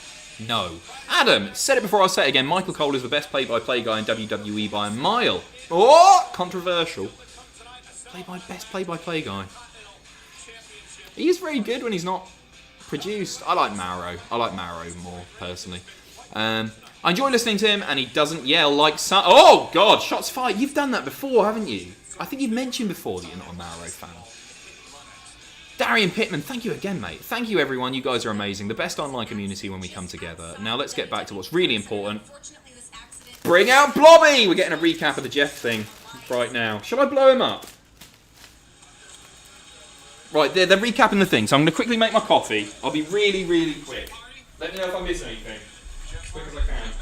No. Adam, said it before, I'll say it again. Michael Cole is the best play-by-play guy in WWE by a mile. Oh, controversial. Best play-by-play guy. He is very good when he's not produced. I like Mauro. I like Mauro more, personally. I enjoy listening to him, and he doesn't yell like some... Oh, God, shots fired. You've done that before, haven't you? I think you've mentioned before that you're not a Mauro fan. Darian Pittman, thank you again, mate. Thank you, everyone. You guys are amazing. The best online community when we come together. Now, let's get back to what's really important. Bring out Blobby! We're getting a recap of the Jeff thing right now. Shall I blow him up? Right, they're recapping the thing, so I'm going to quickly make my coffee. I'll be really, really quick. Let me know if I miss anything. As quick as I can.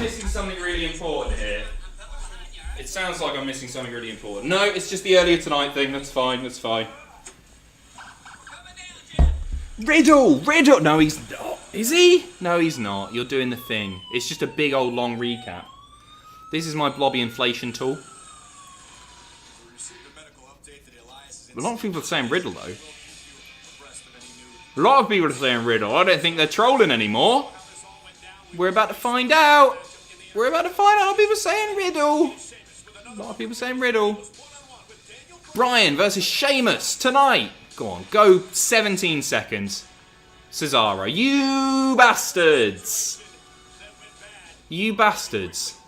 missing something really important here. It sounds like I'm missing something really important. No, it's just the earlier tonight thing. That's fine. That's fine. Riddle! Riddle! No, he's not. Is he? No, he's not. You're doing the thing. It's just a big old long recap. This is my blobby inflation tool. A lot of people are saying Riddle, though. A lot of people are saying Riddle. I don't think they're trolling anymore. We're about to find out. We're about to find out. A lot of people saying Riddle. A lot of people saying Riddle. Bryan versus Sheamus tonight. Go on, go 17 seconds. Cesaro. You bastards. You bastards.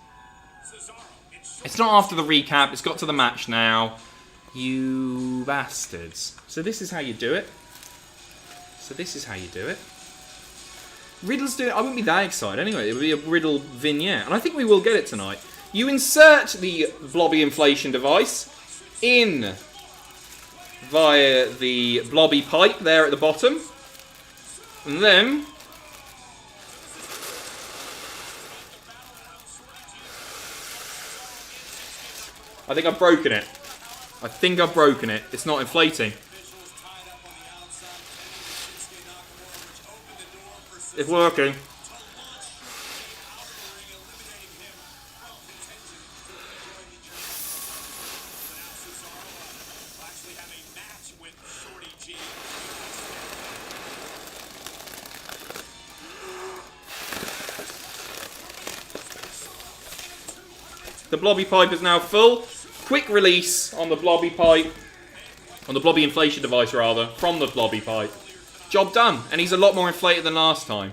It's not after the recap. It's got to the match now. You bastards. So this is how you do it. Riddle's doing it. I wouldn't be that excited anyway. It would be a Riddle vignette. And I think we will get it tonight. You insert the blobby inflation device in via the blobby pipe there at the bottom. And then I think I've broken it. It's not inflating. It's working. The blobby pipe is now full. Quick release on the blobby pipe. On the blobby inflation device, rather. From the blobby pipe. Job done. And he's a lot more inflated than last time.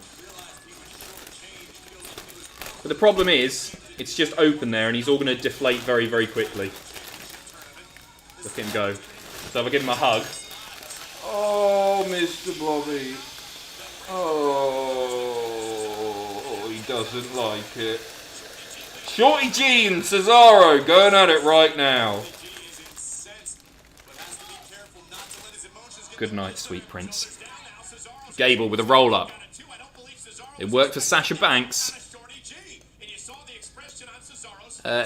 But the problem is, it's just open there and he's all going to deflate very, very quickly. Look at him go. So if I give him a hug. Oh, Mr. Blobby. Oh, he doesn't like it. Shorty G and Cesaro going at it right now. Good night, sweet prince. Gable with a roll-up. It worked for Sasha Banks.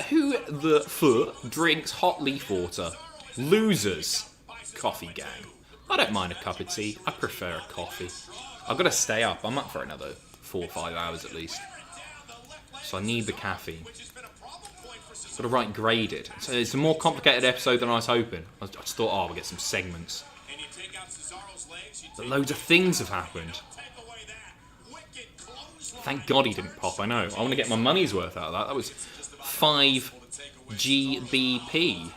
Who the fuck drinks hot leaf water? Losers. Coffee gang. I don't mind a cup of tea. I prefer a coffee. I've got to stay up. I'm up for another 4 or 5 hours at least. So I need the caffeine. Got to write graded. So it's a more complicated episode than I was hoping. I just thought, oh, we'll get some segments. But loads of things have happened. Thank God he didn't pop, I know. I want to get my money's worth out of that. That was 5 GBP.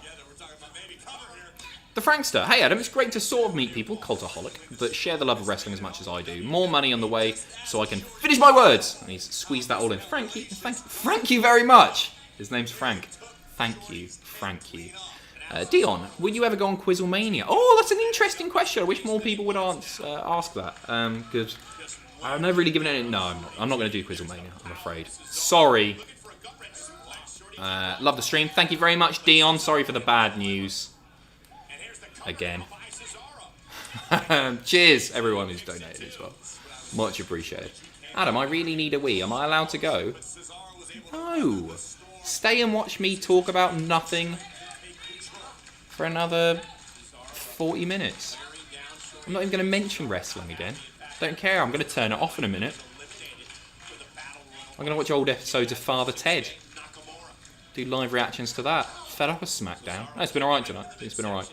The Frankster. Hey Adam, it's great to sort of meet people, Cultaholic, that share the love of wrestling as much as I do. More money on the way so I can finish my words. And he's squeezed that all in. Thank you very much. His name's Frank. Thank you. Dion, will you ever go on Quizzlemania? Oh, that's an interesting question. I wish more people would ask that. Because I've never really given it. No, I'm not going to do Quizzlemania, I'm afraid. Sorry. Love the stream. Thank you very much, Dion. Sorry for the bad news. Again. Cheers, everyone who's donated as well. Much appreciated. Adam, I really need a wee. Am I allowed to go? No. Stay and watch me talk about nothing for another 40 minutes. I'm not even going to mention wrestling again. Don't care. I'm going to turn it off in a minute. I'm going to watch old episodes of Father Ted. Do live reactions to that. Fed up with SmackDown. No, it's been alright tonight. It's been alright.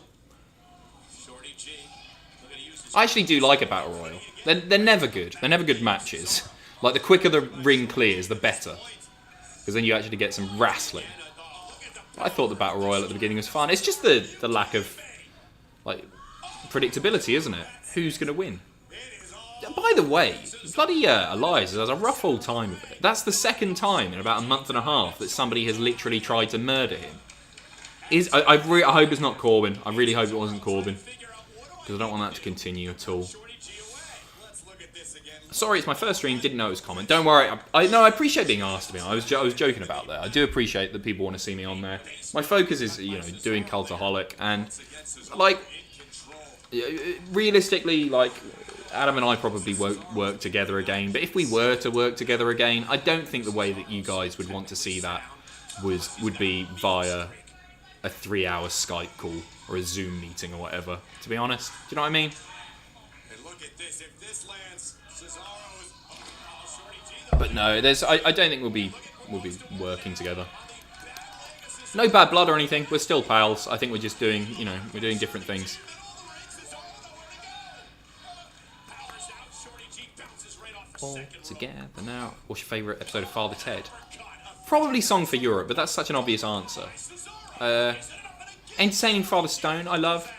I actually do like a Battle Royal. They're never good. They're never good matches. Like, the quicker the ring clears, the better. Because then you actually get some wrestling. I thought the Battle Royal at the beginning was fun. It's just the lack of, like, predictability, isn't it? Who's going to win? By the way, bloody Elias has a rough old time of it. That's the second time in about a month and a half that somebody has literally tried to murder him. I hope it's not Corbin. I really hope it wasn't Corbin. Because I don't want that to continue at all. Sorry, it's my first stream. Didn't know it was common. Don't worry. I appreciate being asked to be on. I was joking about that. I do appreciate that people want to see me on there. My focus is, doing Cultaholic, and like realistically, like Adam and I probably won't work together again, but if we were to work together again, I don't think the way that you guys would want to see that would be via a 3-hour Skype call or a Zoom meeting or whatever, to be honest. Do you know what I mean? And look at this. If this lands, Cesaro's... But no, I don't think we'll be working together. No bad blood or anything. We're still pals. I think we're just doing, we're doing different things. All together now. What's your favourite episode of Father Ted? Probably Song for Europe, but that's such an obvious answer. Entertaining Father Stone, I love.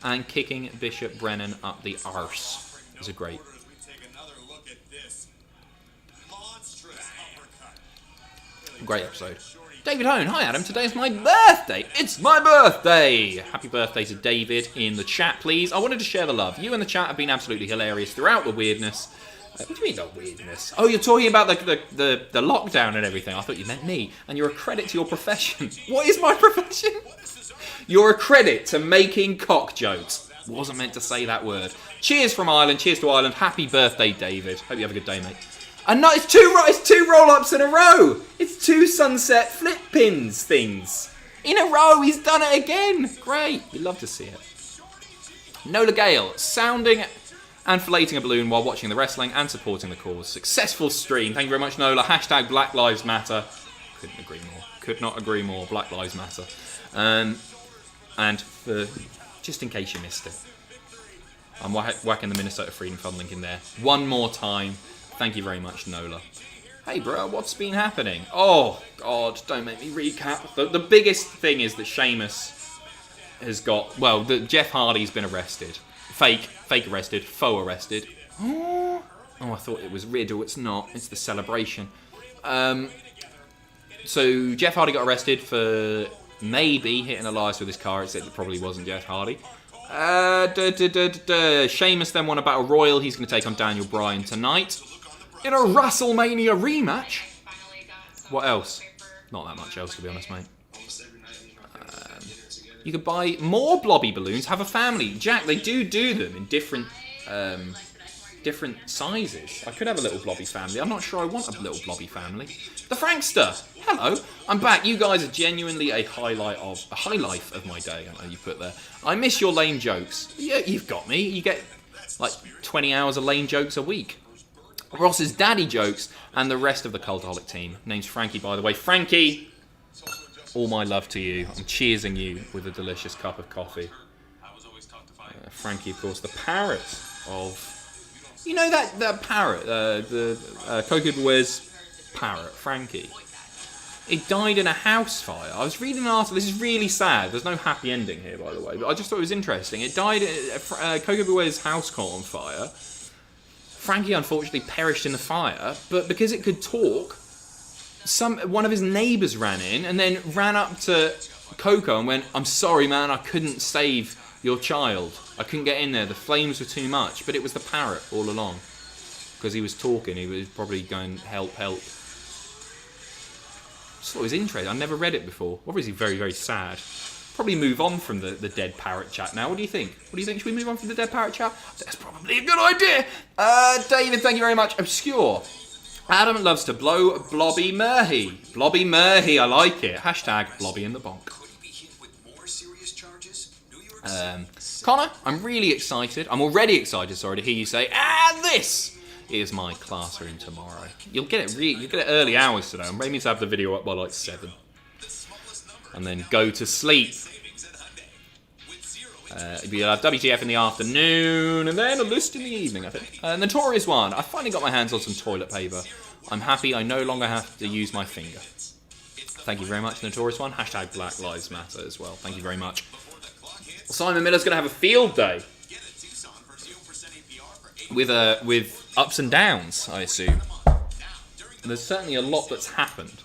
And kicking Bishop Brennan up the arse is a great. Great episode. David Hone, hi Adam, today is my birthday. It's my birthday. Happy birthday to David in the chat, please. I wanted to share the love. You and the chat have been absolutely hilarious throughout the weirdness. What do you mean the weirdness? Oh, you're talking about the lockdown and everything. I thought you meant me. And you're a credit to your profession. What is my profession? You're a credit to making cock jokes. Wasn't meant to say that word. Cheers from Ireland. Cheers to Ireland. Happy birthday, David. Hope you have a good day, mate. And no, it's two roll-ups in a row. It's 2 sunset flip pins things. In a row, he's done it again. Great. We love to see it. Nola Gale, sounding and filleting a balloon while watching the wrestling and supporting the cause. Successful stream. Thank you very much, Nola. Hashtag Black Lives Matter. Couldn't agree more. Could not agree more. Black Lives Matter. And for, just in case you missed it, I'm whacking the Minnesota Freedom Fund link in there. One more time. Thank you very much, Nola. Hey, bro, what's been happening? Oh, God, don't make me recap. The biggest thing is that Sheamus has got... Well, Jeff Hardy's been arrested. Fake arrested. Faux arrested. Oh, I thought it was Riddle. It's not. It's the celebration. So, Jeff Hardy got arrested for maybe hitting Elias with his car. It said it probably wasn't Jeff Hardy. Sheamus then won a Battle Royal. He's going to take on Daniel Bryan tonight in a WrestleMania rematch. What else? Not that much else, to be honest, mate. You could buy more blobby balloons. Have a family. Jack, they do them in different sizes. I could have a little blobby family. I'm not sure I want a little blobby family. The Frankster. Hello. I'm back. You guys are genuinely a highlight of my day. I know you put there. I miss your lame jokes. Yeah, you've got me. You get like 20 hours of lame jokes a week. Ross's daddy jokes and the rest of the Cultaholic team. Name's Frankie, by the way. Frankie, all my love to you. I'm cheersing you with a delicious cup of coffee. Frankie, of course, the parrot of... You know that parrot, the Coco Beway's parrot, Frankie? It died in a house fire. I was reading an article. This is really sad. There's no happy ending here, by the way. But I just thought it was interesting. It died... Coco Beway's house caught on fire. Frankie unfortunately perished in the fire, but because it could talk, one of his neighbours ran in and then ran up to Coco and went, "I'm sorry, man, I couldn't save your child. I couldn't get in there. The flames were too much." But it was the parrot all along. Because he was talking, he was probably going, help. Just thought it was interesting. I never read it before. Obviously very, very sad. Probably move on from the dead parrot chat now. What do you think? What do you think? Should we move on from the dead parrot chat? That's probably a good idea. David, thank you very much. Obscure. Adam loves to blow Blobby Murhy. Blobby Murhy, I like it. Hashtag Blobby in the bonk. Connor, I'm really excited. I'm already excited, sorry, to hear you say, "And this is my classroom tomorrow." You'll get it early hours today. I'm aiming to have the video up by like 7. And then go to sleep. You'll have WTF in the afternoon, and then a list in the evening, I think. Notorious one. I finally got my hands on some toilet paper. I'm happy I no longer have to use my finger. Thank you very much, Notorious one. Hashtag Black Lives Matter as well. Thank you very much. Simon Miller's going to have a field day. With ups and downs, I assume. And there's certainly a lot that's happened.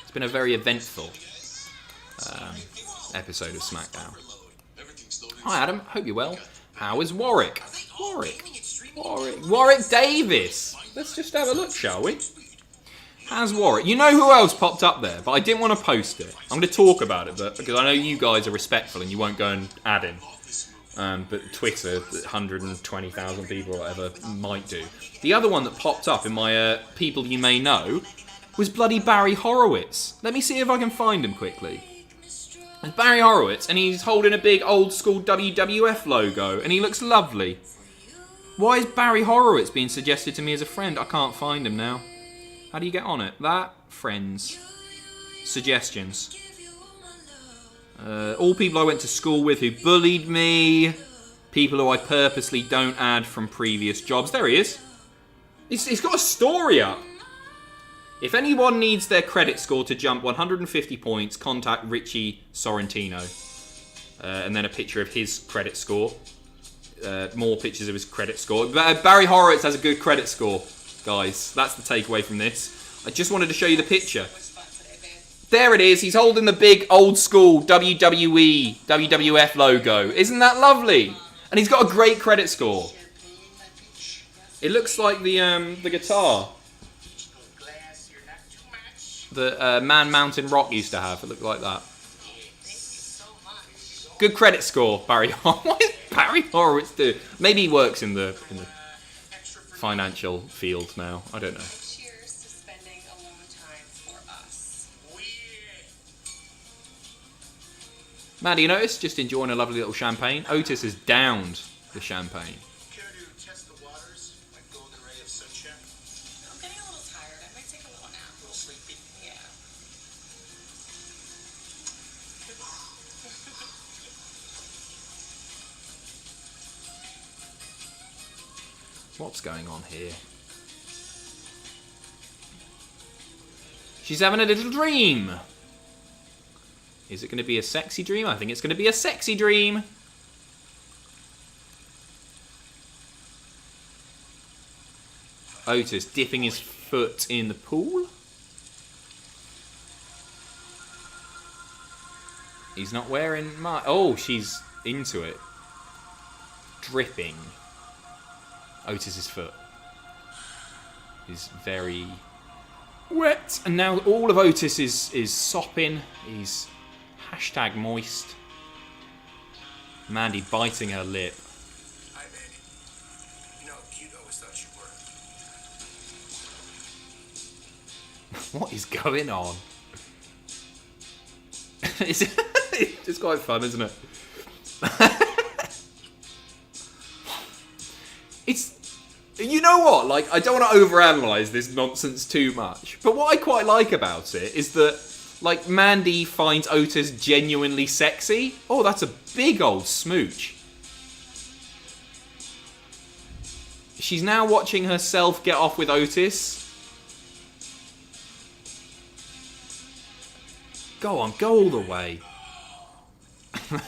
It's been a very eventful episode of SmackDown. Hi Adam, hope you're well. How is Warwick? Warwick Davis. Let's just have a look, shall we? How's Warwick? You know who else popped up there, but I didn't want to post it. I'm going to talk about it, but because I know you guys are respectful and you won't go and add him. But Twitter, 120,000 people or whatever, might do. The other one that popped up in my people you may know was bloody Barry Horowitz. Let me see if I can find him quickly. It's Barry Horowitz, and he's holding a big old school WWF logo, and he looks lovely. Why is Barry Horowitz being suggested to me as a friend? I can't find him now. How do you get on it? That, friends, suggestions. All people I went to school with who bullied me, people who I purposely don't add from previous jobs. There he is. He's got a story up. If anyone needs their credit score to jump 150 points, contact Richie Sorrentino. And then a picture of his credit score. More pictures of his credit score. Barry Horowitz has a good credit score, guys. That's the takeaway from this. I just wanted to show you the picture. There it is. He's holding the big old school WWE, WWF logo. Isn't that lovely? And he's got a great credit score. It looks like the guitar that Man Mountain Rock used to have. It looked like that. Good credit score, Barry Horowitz. What is Barry Horowitz do? Maybe he works in the financial field now. I don't know. Cheers to spending alone time for us. Mandy and Otis just enjoying a lovely little champagne. Otis has downed the champagne. Care to test the waters? Like golden ray of sunshine? I'm getting a little tired. I might take a little nap. A little sleepy. Yeah. What's going on here? She's having a little dream. Is it going to be a sexy dream? I think it's going to be a sexy dream. Otis dipping his foot in the pool. He's not wearing much. Oh, she's into it. Dripping. Otis's foot is very wet. And now all of Otis is sopping. He's hashtag moist. Mandy biting her lip. Hi, Mandy. You know, cute always thought you were. What is going on? It's quite fun, isn't it? You know what? Like, I don't want to overanalyze this nonsense too much, but what I quite like about it is that, like, Mandy finds Otis genuinely sexy. Oh, that's a big old smooch. She's now watching herself get off with Otis. Go on, go all the way.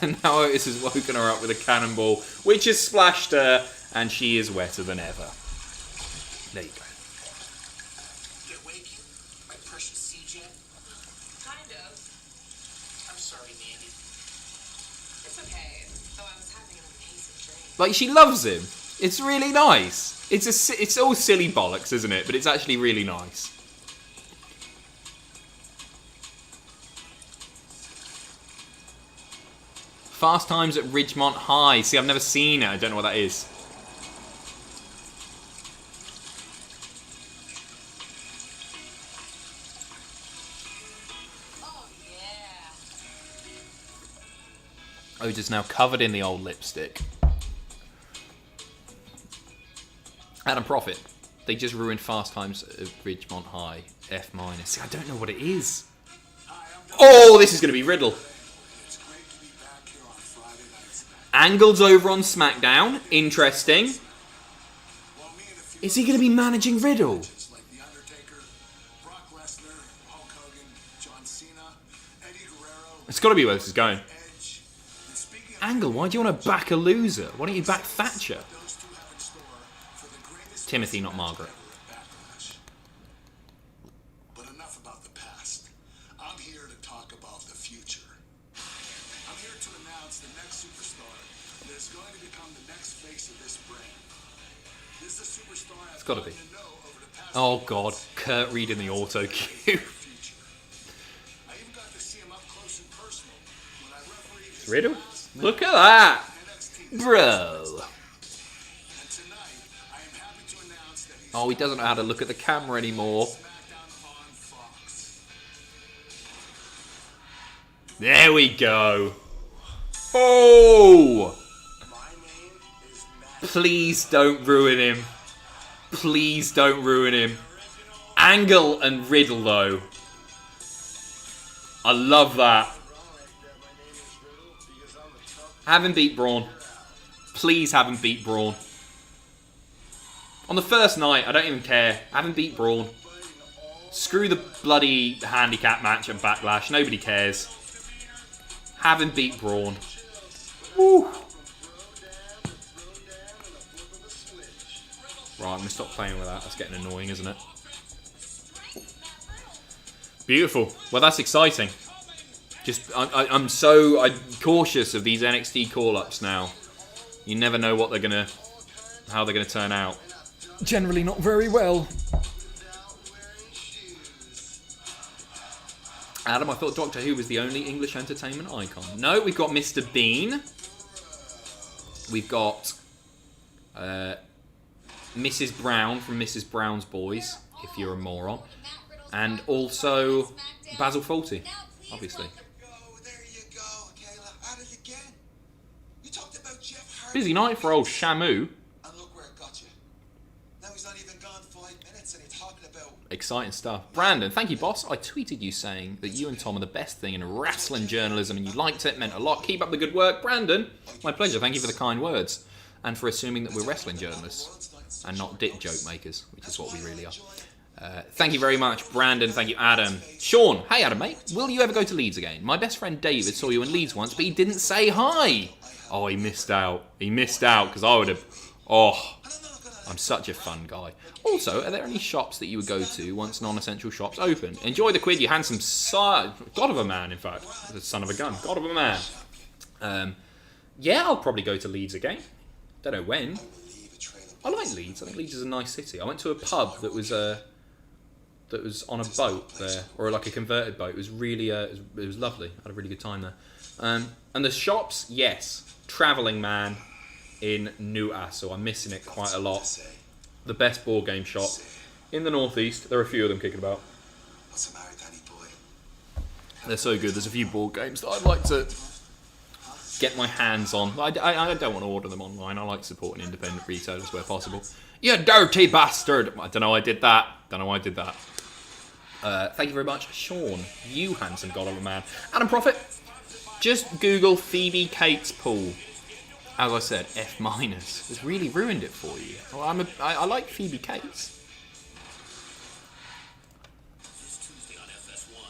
And now Otis has woken her up with a cannonball, which has splashed her, and she is wetter than ever. There you go. Get waking, my precious CJ. Kind of. I'm sorry, Mandy. It's okay. Though I was having an amazing dream. Like, she loves him. It's really nice. It's all silly bollocks, isn't it? But it's actually really nice. Fast Times at Ridgemont High. See, I've never seen it. I don't know what that is. Oh, yeah. Otis now covered in the old lipstick. Adam Prophet. They just ruined Fast Times at Ridgemont High. F-. See, I don't know what it is. Oh, this is going to be Riddle. It's great to be back here on Friday nights. Angle's over on SmackDown. Interesting. Well, me and a few Is he going to be managing Riddle? legends like The Undertaker, Brock Lesnar, Hulk Hogan, John Cena, Eddie Guerrero, It's got to be where this is going. Edge. And speaking of Angle, why do you want to back a loser? Why don't you back Thatcher? those two have in store for the greatest Timothy, not Margaret. ever at Backlash. But enough about the past. I'm here to talk about the future. I'm here to announce the next superstar that is going to become the next face of this brand. This is a superstar I've gotta gotten be. to know over the past Oh few god, months. Kurt reading the auto cue. Future. I even got to see him up close and personal when I refereed his Riddle? last Look at that! NXT Bro. Oh, he doesn't know how to look at the camera anymore. There we go. Oh! Please don't ruin him. Please don't ruin him. Angle and Riddle, though. I love that. Have him beat Braun. Please have him beat Braun. On the first night, I don't even care. Have him beat Braun. Screw the bloody handicap match at Backlash. Nobody cares. Have him beat Braun. Woo. Right, I'm going to stop playing with that. That's getting annoying, isn't it? Beautiful. Well, that's exciting. I'm cautious of these NXT call-ups now. You never know what how they're gonna turn out. Generally not very well. Adam, I thought Doctor Who was the only English entertainment icon. No, we've got Mr. Bean. We've got Mrs. Brown from Mrs. Brown's Boys, if you're a moron. And also Basil Fawlty, obviously. Busy night for old Shamu. Exciting stuff. Brandon, thank you, boss. I tweeted you saying that you and Tom are the best thing in wrestling journalism and you liked it, meant a lot. Keep up the good work. Brandon, my pleasure. Thank you for the kind words. And for assuming that we're wrestling journalists and not dick joke makers, which is what we really are. Thank you very much, Brandon. Thank you, Adam. Sean, hey Adam, mate. Will you ever go to Leeds again? My best friend David saw you in Leeds once, but he didn't say hi. Oh, he missed out. He missed out because I would have... Oh, I'm such a fun guy. Also, are there any shops that you would go to once non-essential shops open? Enjoy the quid, you handsome god of a man, in fact. The son of a gun. God of a man. Yeah, I'll probably go to Leeds again. Don't know when. I like Leeds. I think Leeds is a nice city. I went to a pub that was on a boat there, or like a converted boat. It was really, it was lovely. I had a really good time there. And the shops, yes. Travelling Man in Newcastle. I'm missing it quite a lot. The best board game shop in the northeast. There are a few of them kicking about. They're so good. There's a few board games that I'd like to get my hands on. I don't want to order them online. I like supporting independent retailers where possible. You dirty bastard! I don't know why I did that. Thank you very much, Sean. You handsome god of a man. Adam Prophet, just Google Phoebe Cates pool. As I said, F-. It's really ruined it for you. Well, I like Phoebe Cates.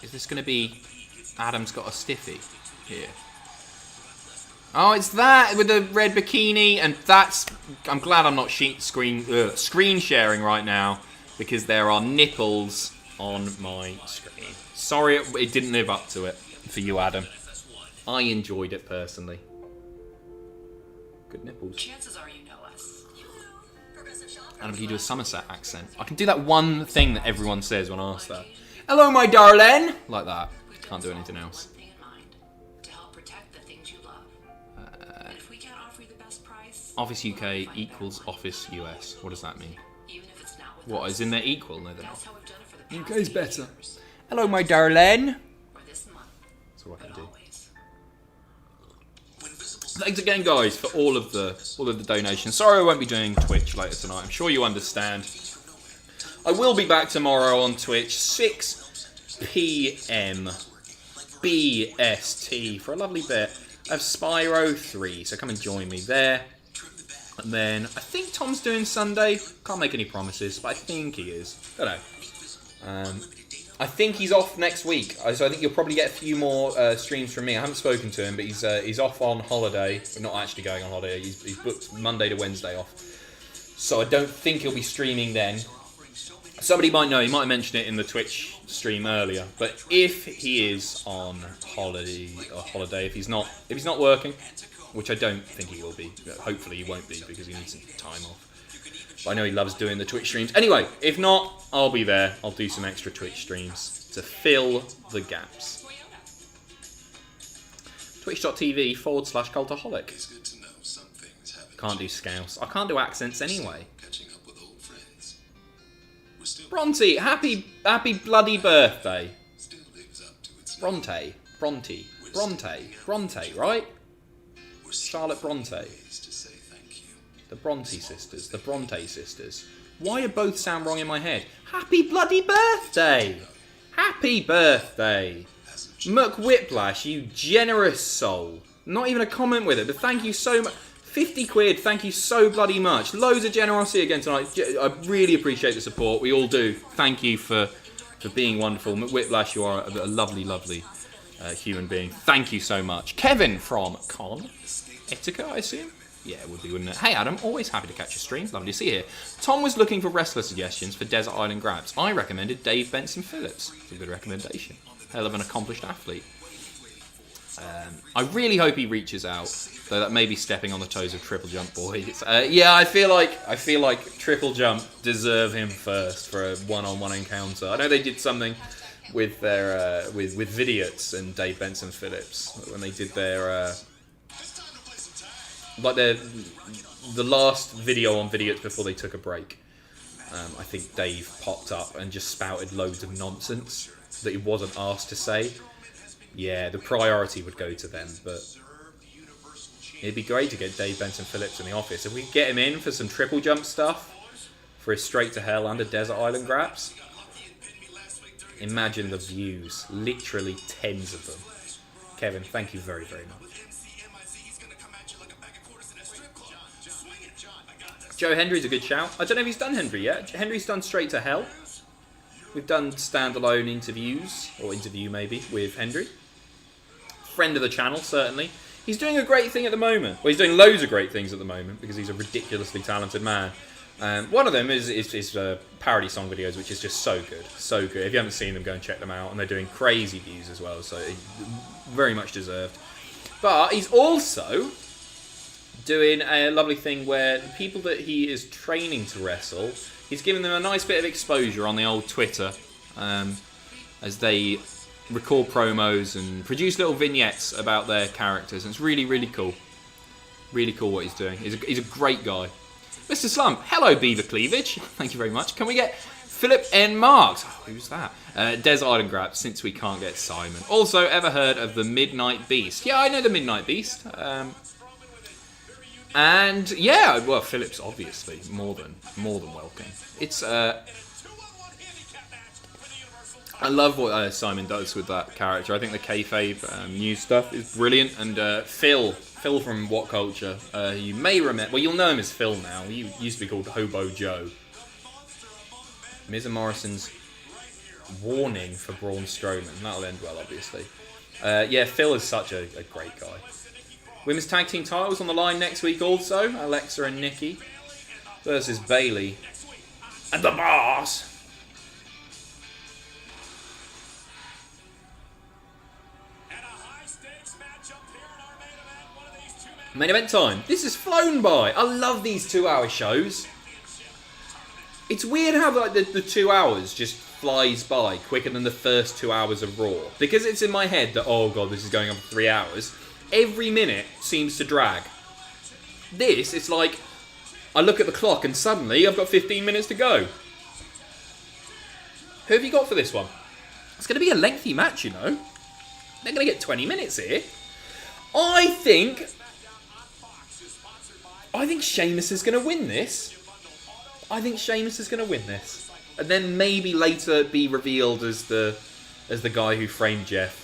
Is this going to be Adam's got a stiffy here? Oh, it's that with the red bikini, and that's... I'm glad I'm not screen sharing right now, because there are nipples on my screen. Sorry, it didn't live up to it for you, Adam. I enjoyed it personally. Good nipples. Chances are you know us. Adam, can you do a Somerset accent? I can do that one thing that everyone says when asked that. Hello, my darling! Like that. Can't do anything else. Office UK equals Office US. What does that mean? What, is in there equal? No, they're not. UK's better. Hello, my darling. That's all I can do. Thanks again, guys, for all of the donations. Sorry I won't be doing Twitch later tonight. I'm sure you understand. I will be back tomorrow on Twitch, 6 p.m. BST, for a lovely bit of Spyro 3. So come and join me there. And then I think Tom's doing Sunday. Can't make any promises, but I think he is. Don't know. I think he's off next week, so I think you'll probably get a few more streams from me. I haven't spoken to him, but he's off on holiday. Not actually going on holiday. He's booked Monday to Wednesday off. So I don't think he'll be streaming then. Somebody might know. He might have mentioned it in the Twitch stream earlier. But if he is on holiday, if he's not working, which I don't think he will be. Hopefully he won't be because he needs some time off. But I know he loves doing the Twitch streams. Anyway, if not, I'll be there. I'll do some extra Twitch streams to fill the gaps. Twitch.tv/Cultaholic. It's good to know some things Can't do Scouse. I can't do accents anyway. Catching up with old friends. We're still Bronte, happy bloody birthday. still lives up to its Bronte, right? We're Charlotte Bronte. ways to say thank you. The Bronte sisters, the Bronte sisters. Why do both sound wrong in my head? Happy bloody birthday! Happy birthday! Muck Whiplash, you generous soul. Not even a comment with it, but thank you so much. 50 quid, thank you so bloody much. Loads of generosity again tonight. I really appreciate the support. We all do. Thank you for being wonderful. Muck Whiplash, you are a lovely, lovely human being. Thank you so much. Kevin from Etica, I assume? Yeah, it would be, wouldn't it? Hey Adam, always happy to catch your streams. Lovely to see you here. Tom was looking for wrestler suggestions for Desert Island Grabs. I recommended Dave Benson Phillips. It's a good recommendation. Hell of an accomplished athlete. I really hope he reaches out, though that may be stepping on the toes of Triple Jump boys. Yeah, I feel like Triple Jump deserve him first for a one-on-one encounter. I know they did something with their with Vidiots and Dave Benson Phillips when they did their like the last video on Vidiots before they took a break. I think Dave popped up and just spouted loads of nonsense that he wasn't asked to say. Yeah, the priority would go to them, but it'd be great to get Dave Benson Phillips in the office. If we could get him in for some Triple Jump stuff, for his Straight to Hell and a Desert Island Grabs, imagine the views. Literally tens of them. Kevin, thank you very, very much. Joe Hendry's a good shout. I don't know if he's done Hendry yet. Hendry's done Straight to Hell. We've done standalone interviews, or interview maybe, with Hendry. Friend of the channel, certainly. He's doing a great thing at the moment. Well, he's doing loads of great things at the moment, because he's a ridiculously talented man. One of them is parody song videos, which is just so good. So good. If you haven't seen them, go and check them out. And they're doing crazy views as well, so very much deserved. But he's also doing a lovely thing where the people that he is training to wrestle, he's giving them a nice bit of exposure on the old Twitter as they record promos and produce little vignettes about their characters. And it's really, really cool. Really cool what he's doing. He's a great guy. Mr. Slump, hello Beaver Cleavage. Thank you very much. Can we get Philip N. Marks? Oh, who's that? Des Island Grab, since we can't get Simon. Also, ever heard of the Midnight Beast? Yeah, I know the Midnight Beast. And yeah, well, Philip's obviously more than welcome. It's I love what Simon does with that character. I think the kayfabe news stuff is brilliant. And Phil from What Culture, you may remember. Well, you'll know him as Phil now. He used to be called Hobo Joe. Miz and Morrison's warning for Braun Strowman. That'll end well, obviously. Yeah, Phil is such a great guy. Women's Tag Team titles on the line next week also. Alexa and Nikki versus Bayley and the Boss. Main event time. This has flown by. I love these 2-hour shows. It's weird how like the 2 hours just flies by quicker than the first 2 hours of Raw. Because it's in my head that, oh god, this is going on for 3 hours. Every minute seems to drag. This, it's like, I look at the clock and suddenly I've got 15 minutes to go. Who have you got for this one? It's going to be a lengthy match, you know. They're going to get 20 minutes here. I think Sheamus is going to win this. And then maybe later be revealed as the guy who framed Jeff.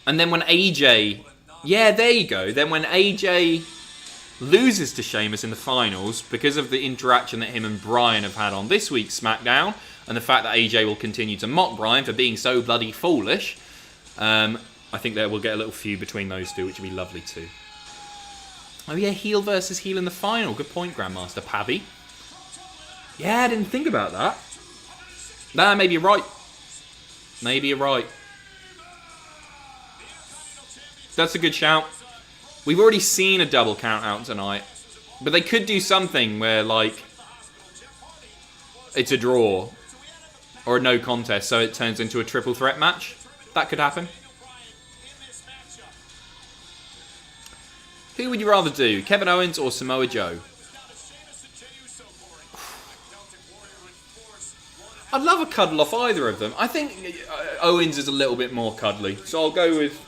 And then when AJ... Yeah, there you go. Then when AJ loses to Sheamus in the finals, because of the interaction that him and Bryan have had on this week's SmackDown, and the fact that AJ will continue to mock Bryan for being so bloody foolish, I think that we'll get a little feud between those two, which would be lovely too. Oh yeah, heel versus heel in the final. Good point, Grandmaster Pavi. Yeah, I didn't think about that. Nah, maybe you're right. That's a good shout. We've already seen a double count out tonight. But they could do something where, like, it's a draw. Or a no contest, so it turns into a triple threat match. That could happen. Who would you rather do, Kevin Owens or Samoa Joe? I'd love a cuddle off either of them. I think Owens is a little bit more cuddly, so I'll go with...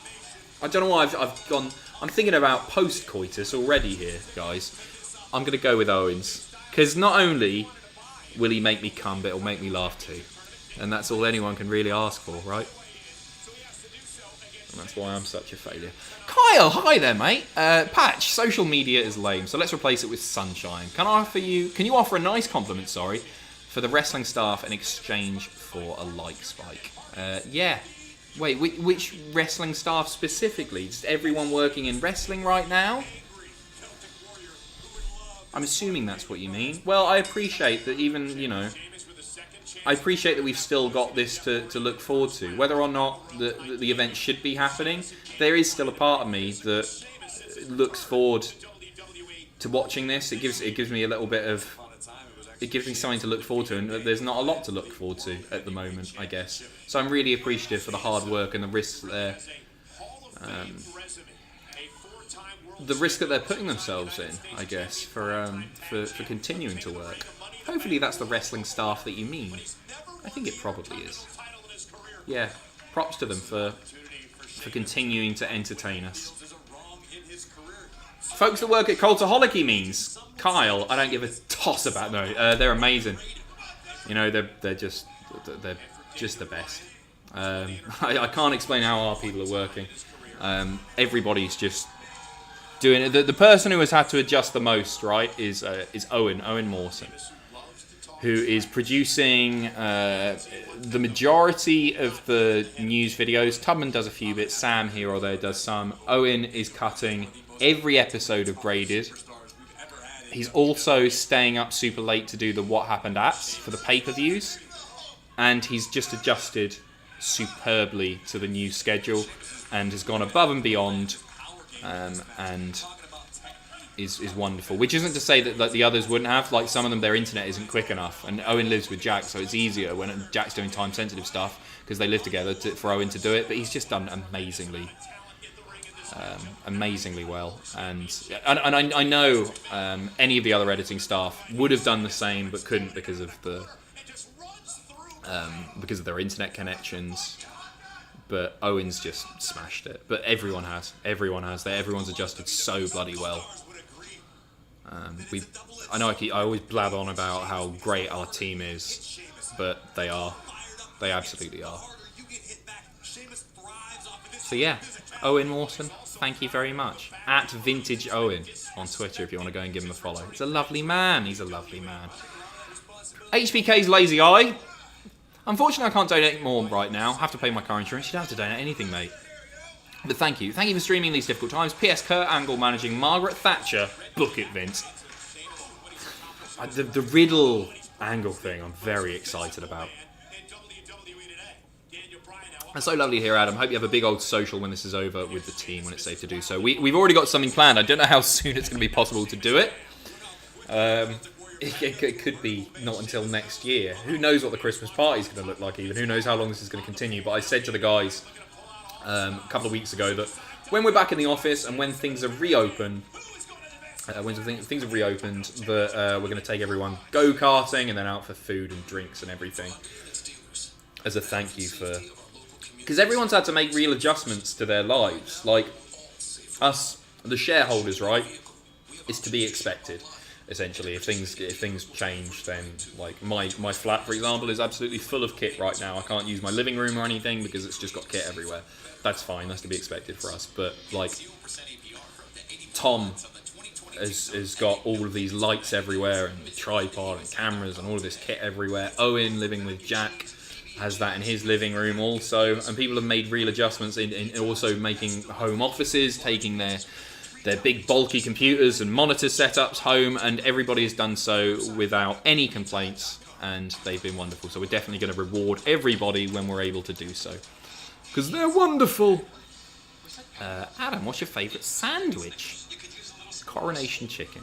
I don't know why I've gone... I'm thinking about post-coitus already here, guys. I'm going to go with Owens. Because not only will he make me come, but he'll make me laugh too. And that's all anyone can really ask for, right? And that's why I'm such a failure. Kyle, hi there, mate. Patch, social media is lame, so let's replace it with sunshine. Can you offer a nice compliment, for the wrestling staff in exchange for a like spike? Yeah. Wait, which wrestling staff specifically? Is everyone working in wrestling right now? I'm assuming that's what you mean. Well, I appreciate that even, you know... I appreciate that we've still got this to look forward to. Whether or not the event should be happening, there is still a part of me that looks forward to watching this. It gives me a little bit of... It gives me something to look forward to, and there's not a lot to look forward to at the moment, I guess. So I'm really appreciative for the hard work and the risks there. The risk that they're putting themselves in, I guess, for continuing to work. Hopefully that's the wrestling staff that you mean. I think it probably is. Yeah, props to them for continuing to entertain us. Folks that work at Cultaholic, he means. Kyle, I don't give a toss about. No, they're amazing. You know, they're just the best. I can't explain how our people are working. Everybody's just doing it. The person who has had to adjust the most, right, is Owen Mawson, who is producing the majority of the news videos. Tubman does a few bits. Sam here or there does some. Owen is cutting every episode of Graded. He's also staying up super late to do the What Happened Ats for the pay-per-views. And he's just adjusted superbly to the new schedule and has gone above and beyond and is wonderful. Which isn't to say that like, the others wouldn't have. Like some of them, their internet isn't quick enough. And Owen lives with Jack, so it's easier when Jack's doing time-sensitive stuff because they live together for Owen to do it. But he's just done amazingly well, and I know any of the other editing staff would have done the same but couldn't because of their internet connections. But Owen's just smashed it. But everyone has. Everyone's adjusted so bloody well. I always blab on about how great our team is, but they absolutely are. So yeah, Owen Mawson, thank you very much. At Vintage Owen on Twitter if you want to go and give him a follow. He's a lovely man. HBK's Lazy Eye. Unfortunately, I can't donate more right now. I have to pay my car insurance. You don't have to donate anything, mate. But thank you. Thank you for streaming these difficult times. P.S. Kurt Angle managing Margaret Thatcher. Book it, Vince. The Riddle Angle thing I'm very excited about. It's so lovely here, Adam. Hope you have a big old social when this is over with the team when it's safe to do so. We've already got something planned. I don't know how soon it's going to be possible to do it. It could be not until next year. Who knows what the Christmas party's going to look like even. Who knows how long this is going to continue. But I said to the guys a couple of weeks ago that when we're back in the office and when things are reopened, that we're going to take everyone go-karting and then out for food and drinks and everything as a thank you for... Because everyone's had to make real adjustments to their lives. Like, us, the shareholders, right? It's to be expected, essentially. If things change, then, like, my flat, for example, is absolutely full of kit right now. I can't use my living room or anything because it's just got kit everywhere. That's fine. That's to be expected for us. But, like, Tom has got all of these lights everywhere and tripod and cameras and all of this kit everywhere. Owen, living with Jack, has that in his living room also, and people have made real adjustments in also making home offices, taking their big bulky computers and monitor setups home, and everybody has done so without any complaints, and they've been wonderful. So we're definitely going to reward everybody when we're able to do so, because they're wonderful. Adam, what's your favourite sandwich? Coronation chicken.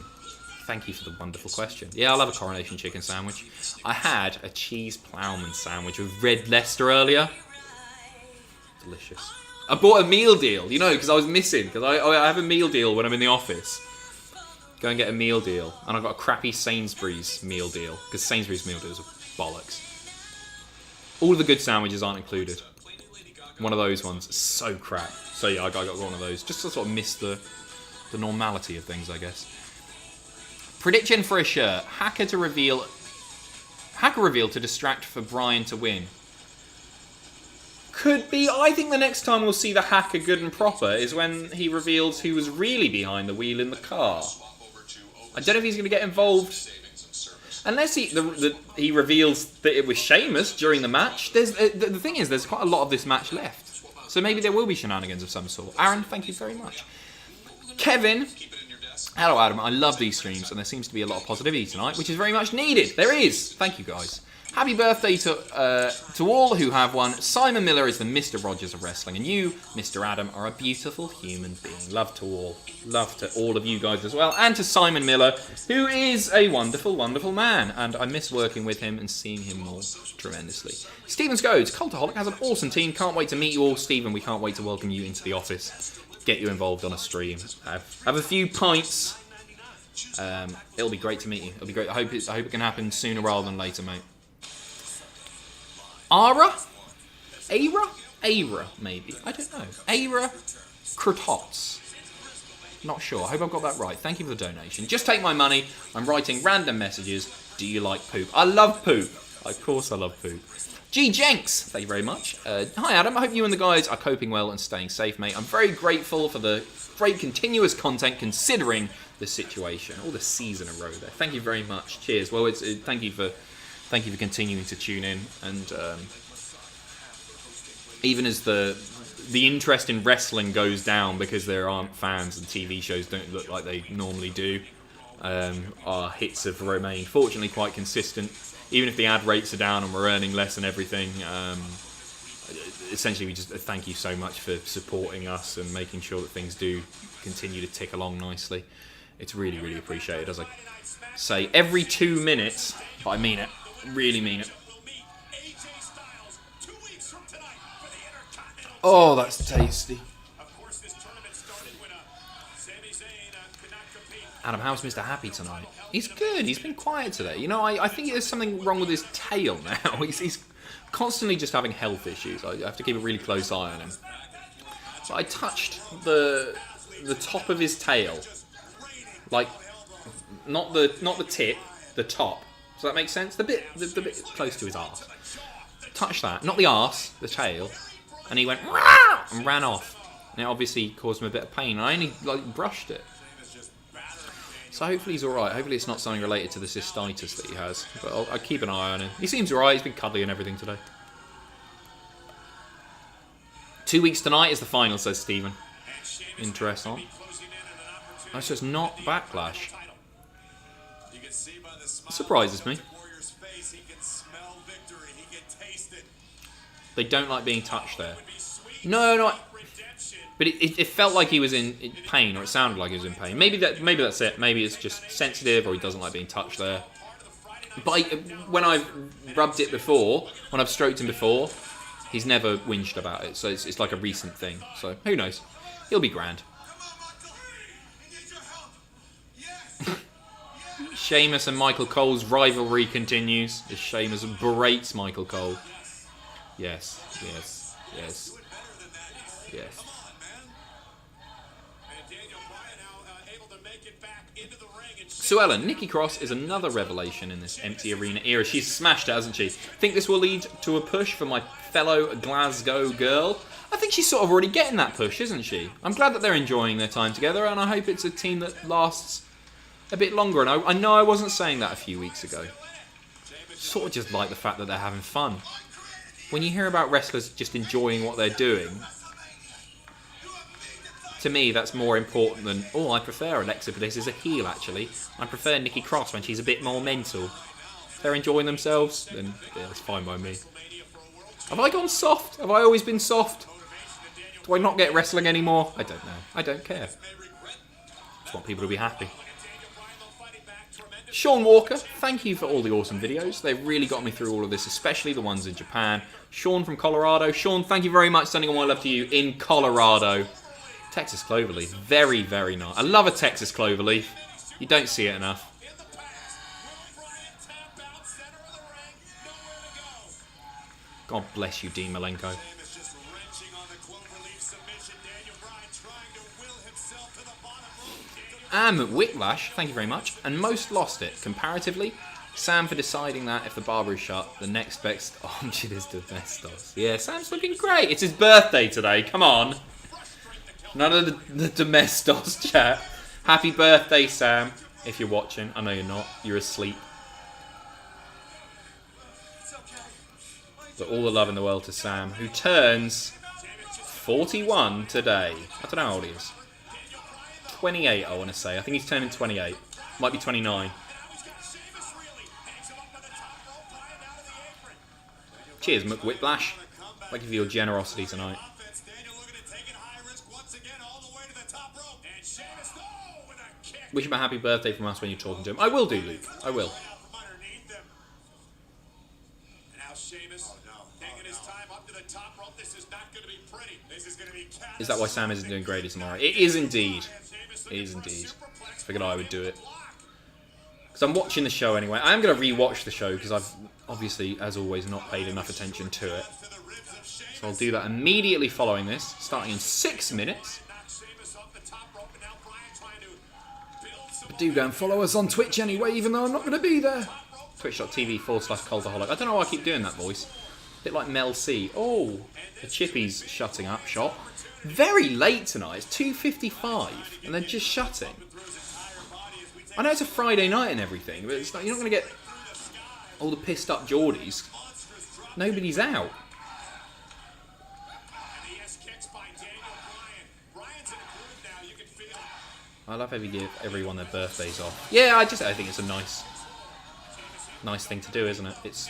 Thank you for the wonderful question. Yeah, I love a coronation chicken sandwich. I had a cheese ploughman sandwich with red Leicester earlier. Delicious. I bought a meal deal, you know, because I was missing. Because I have a meal deal when I'm in the office. Go and get a meal deal. And I got a crappy Sainsbury's meal deal. Because Sainsbury's meal deals are bollocks. All of the good sandwiches aren't included. One of those ones is so crap. So yeah, I got one of those. Just to sort of miss the normality of things, I guess. Prediction for a shirt. Hacker reveal to distract for Bryan to win. Could be. I think the next time we'll see the Hacker good and proper is when he reveals who was really behind the wheel in the car. I don't know if he's going to get involved. Unless he reveals that it was Sheamus during the match. The thing is, there's quite a lot of this match left. So maybe there will be shenanigans of some sort. Aaron, thank you very much. Kevin. Hello, Adam. I love these streams, and there seems to be a lot of positivity tonight, which is very much needed. There is. Thank you, guys. Happy birthday to all who have one. Simon Miller is the Mr. Rogers of wrestling, and you, Mr. Adam, are a beautiful human being. Love to all. Love to all of you guys as well. And to Simon Miller, who is a wonderful, wonderful man. And I miss working with him and seeing him more tremendously. Stephen Scodes, Cultaholic has an awesome team. Can't wait to meet you all. Stephen, we can't wait to welcome you into the office. Get you involved on a stream. Have a few pints. It'll be great to meet you. It'll be great. I hope it can happen sooner rather than later, mate. Ara, maybe. I don't know. Ara Kratots. Not sure. I hope I've got that right. Thank you for the donation. Just take my money. I'm writing random messages. Do you like poop? I love poop. Of course I love poop. G Jenks, thank you very much. Hi Adam, I hope you and the guys are coping well and staying safe, mate. I'm very grateful for the great continuous content considering the situation. All the C's in a row there. Thank you very much. Cheers. Well, thank you for continuing to tune in, and even as the interest in wrestling goes down because there aren't fans and TV shows don't look like they normally do, our hits have remained fortunately quite consistent. Even if the ad rates are down and we're earning less and everything, essentially we just thank you so much for supporting us and making sure that things do continue to tick along nicely. It's really, really appreciated. As I say, every 2 minutes, but I mean it. Really mean it. Oh, that's tasty. Adam, how's Mr. Happy tonight? He's good. He's been quiet today. You know, I think there's something wrong with his tail now. He's constantly just having health issues. I have to keep a really close eye on him. But I touched the top of his tail, like not the tip, the top. Does that make sense? The bit close to his arse. Touch that, not the arse, the tail, and he went Rah! And ran off. And it obviously caused him a bit of pain. I only brushed it, so hopefully he's all right. Hopefully it's not something related to the cystitis that he has. But I'll keep an eye on him. He seems all right. He's been cuddly and everything today. 2 weeks tonight is the final, says Stephen. Interesting. That's just not Backlash. Surprises me. They don't like being touched there. No. But it felt like he was in pain, or it sounded like he was in pain. Maybe that's it. Maybe it's just sensitive, or he doesn't like being touched there. But when I've rubbed it before, when I've stroked him before, he's never whinged about it. So it's like a recent thing. So who knows? He'll be grand. Sheamus and Michael Cole's rivalry continues as Sheamus berates Michael Cole. Yes. Sue Ellen, Nikki Cross is another revelation in this empty arena era. She's smashed it, hasn't she? Think this will lead to a push for my fellow Glasgow girl? I think she's sort of already getting that push, isn't she? I'm glad that they're enjoying their time together, and I hope it's a team that lasts a bit longer. And I know I wasn't saying that a few weeks ago. Sort of just like the fact that they're having fun. When you hear about wrestlers just enjoying what they're doing, to me that's more important than, oh, I prefer Alexa Bliss as a heel actually. I prefer Nikki Cross when she's a bit more mental. If they're enjoying themselves, then yeah, that's fine by me. Have I gone soft? Have I always been soft? Do I not get wrestling anymore? I don't know. I don't care. Just want people to be happy. Sean Walker, thank you for all the awesome videos. They've really got me through all of this, especially the ones in Japan. Sean from Colorado. Sean, thank you very much. Sending all my love to you in Colorado. Texas Cloverleaf. Very, very nice. I love a Texas Cloverleaf. You don't see it enough. God bless you, Dean Malenko. Whiplash, thank you very much. And most lost it. Comparatively, Sam for deciding that if the barber is shut, the next best option is Domestos. Yeah, Sam's looking great. It's his birthday today. Come on. None of the Domestos chat. Happy birthday, Sam. If you're watching. I know you're not. You're asleep. But all the love in the world to Sam, who turns 41 today. I don't know how old he is. 28, I want to say. I think he's turning 28. Might be 29. Cheers, McWhitlash. Thank you for your generosity tonight. Wish him a happy birthday from us when you're talking to him. I will do, Luke. I will. Is that why Sam isn't doing Grady tomorrow? It is indeed. It is indeed. Figured I would do it. Because I'm watching the show anyway. I am going to re-watch the show because I've obviously, as always, not paid enough attention to it. So I'll do that immediately following this, starting in 6 minutes. But do go and follow us on Twitch anyway, even though I'm not going to be there. Twitch.tv/Cultaholic. I don't know why I keep doing that voice. A bit like Mel C. Oh, the Chippy's shutting up shop. Very late tonight. It's 2:55, and they're just shutting. I know it's a Friday night and everything, but it's not, you're not going to get all the pissed up Geordies. Nobody's out. I love how we give everyone their birthdays off. Yeah, I think it's a nice thing to do, isn't it? It's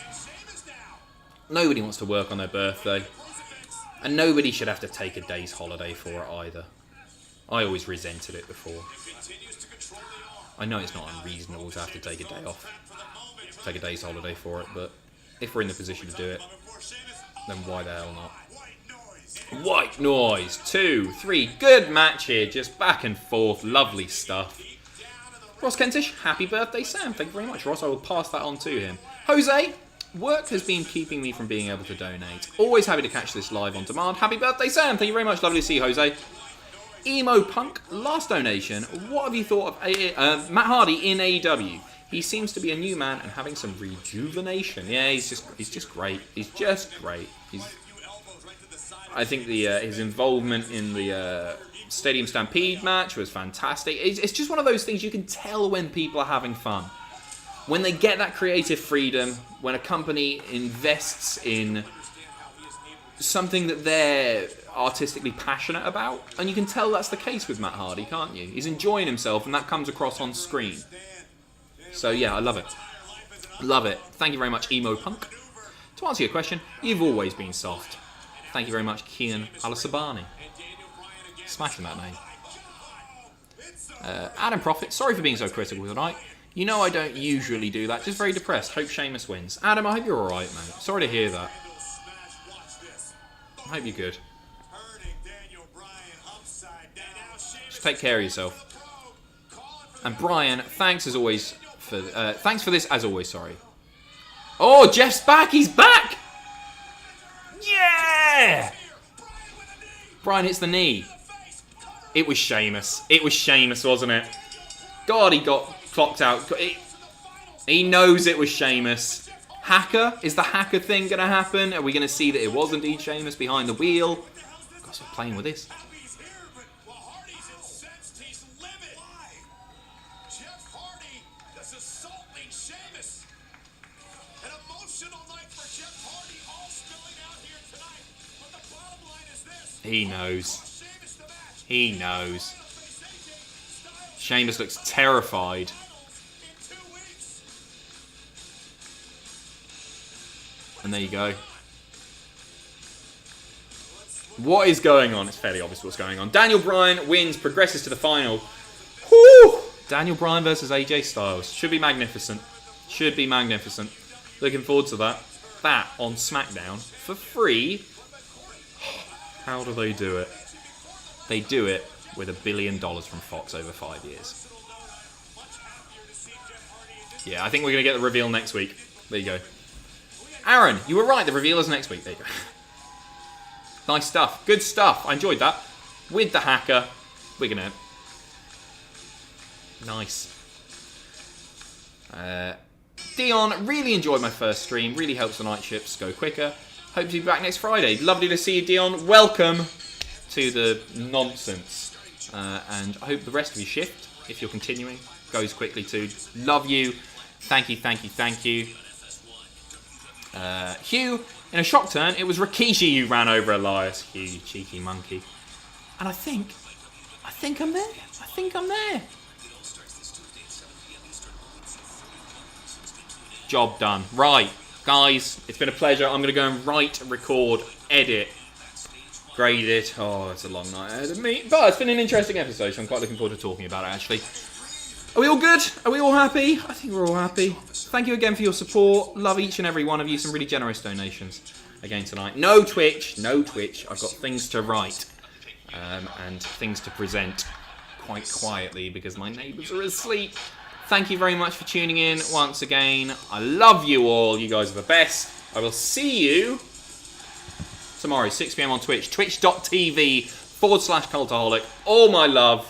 nobody wants to work on their birthday. And nobody should have to take a day's holiday for it either. I always resented it before. I know it's not unreasonable to have to take a day off. Take a day's holiday for it, but if we're in the position to do it, then why the hell not? White noise. 2, 3. Good match here. Just back and forth. Lovely stuff. Ross Kentish, happy birthday, Sam. Thank you very much, Ross. I will pass that on to him. Jose, work has been keeping me from being able to donate. Always happy to catch this live on demand. Happy birthday, Sam. Thank you very much. Lovely to see you, Jose. Emo Punk, last donation. What have you thought of Matt Hardy in AEW? He seems to be a new man and having some rejuvenation. Yeah, he's just great. He's just great. I think his involvement in the Stadium Stampede match was fantastic. It's just one of those things you can tell when people are having fun. When they get that creative freedom, when a company invests in something that they're artistically passionate about, and you can tell that's the case with Matt Hardy, can't you? He's enjoying himself, and that comes across on screen. So yeah, I love it. Love it. Thank you very much, Emo Punk. To answer your question, you've always been soft. Thank you very much, Kian Alasabani. Smashing that name. Adam Prophet, sorry for being so critical tonight. You know I don't usually do that. Just very depressed. Hope Sheamus wins. Adam, I hope you're alright, mate. Sorry to hear that. I hope you're good. Just take care of yourself. And Brian, thanks as always for thanks for this as always. Sorry. Oh, Jeff's back. He's back. Yeah. Brian hits the knee. It was Sheamus. It was Sheamus, wasn't it? God, he got clocked out. He knows it was Sheamus. Hacker? Is the hacker thing going to happen? Are we going to see that it was indeed Sheamus behind the wheel? Gotta stop playing with this. He knows. He knows. Sheamus looks terrified. And there you go. What is going on? It's fairly obvious what's going on. Daniel Bryan wins, progresses to the final. Whew! Daniel Bryan versus AJ Styles. Should be magnificent. Should be magnificent. Looking forward to that. That on SmackDown for free. How do they do it? They do it with $1 billion from Fox over 5 years. Yeah, I think we're going to get the reveal next week. There you go. Aaron, you were right. The reveal is next week. There you go. Nice stuff. Good stuff. I enjoyed that. With the hacker, we're going to... Nice. Dion, really enjoyed my first stream. Really helps the night shifts go quicker. Hope to be back next Friday. Lovely to see you, Dion. Welcome to the nonsense. And I hope the rest of your shift, if you're continuing, goes quickly too. Love you. Thank you, thank you, thank you. Hugh, in a shock turn, it was Rikishi who ran over Elias. Hugh, you cheeky monkey. And I think I'm there. I think I'm there. Job done. Right, guys, it's been a pleasure. I'm going to go and write, record, edit, grade it. Oh, it's a long night ahead of me. But it's been an interesting episode, so I'm quite looking forward to talking about it, actually. Are we all good? Are we all happy? I think we're all happy. Thank you again for your support. Love each and every one of you. Some really generous donations again tonight. No Twitch. No Twitch. I've got things to write and things to present quite quietly because my neighbours are asleep. Thank you very much for tuning in once again. I love you all. You guys are the best. I will see you tomorrow, 6 PM on Twitch. Twitch.tv/Cultaholic. All my love.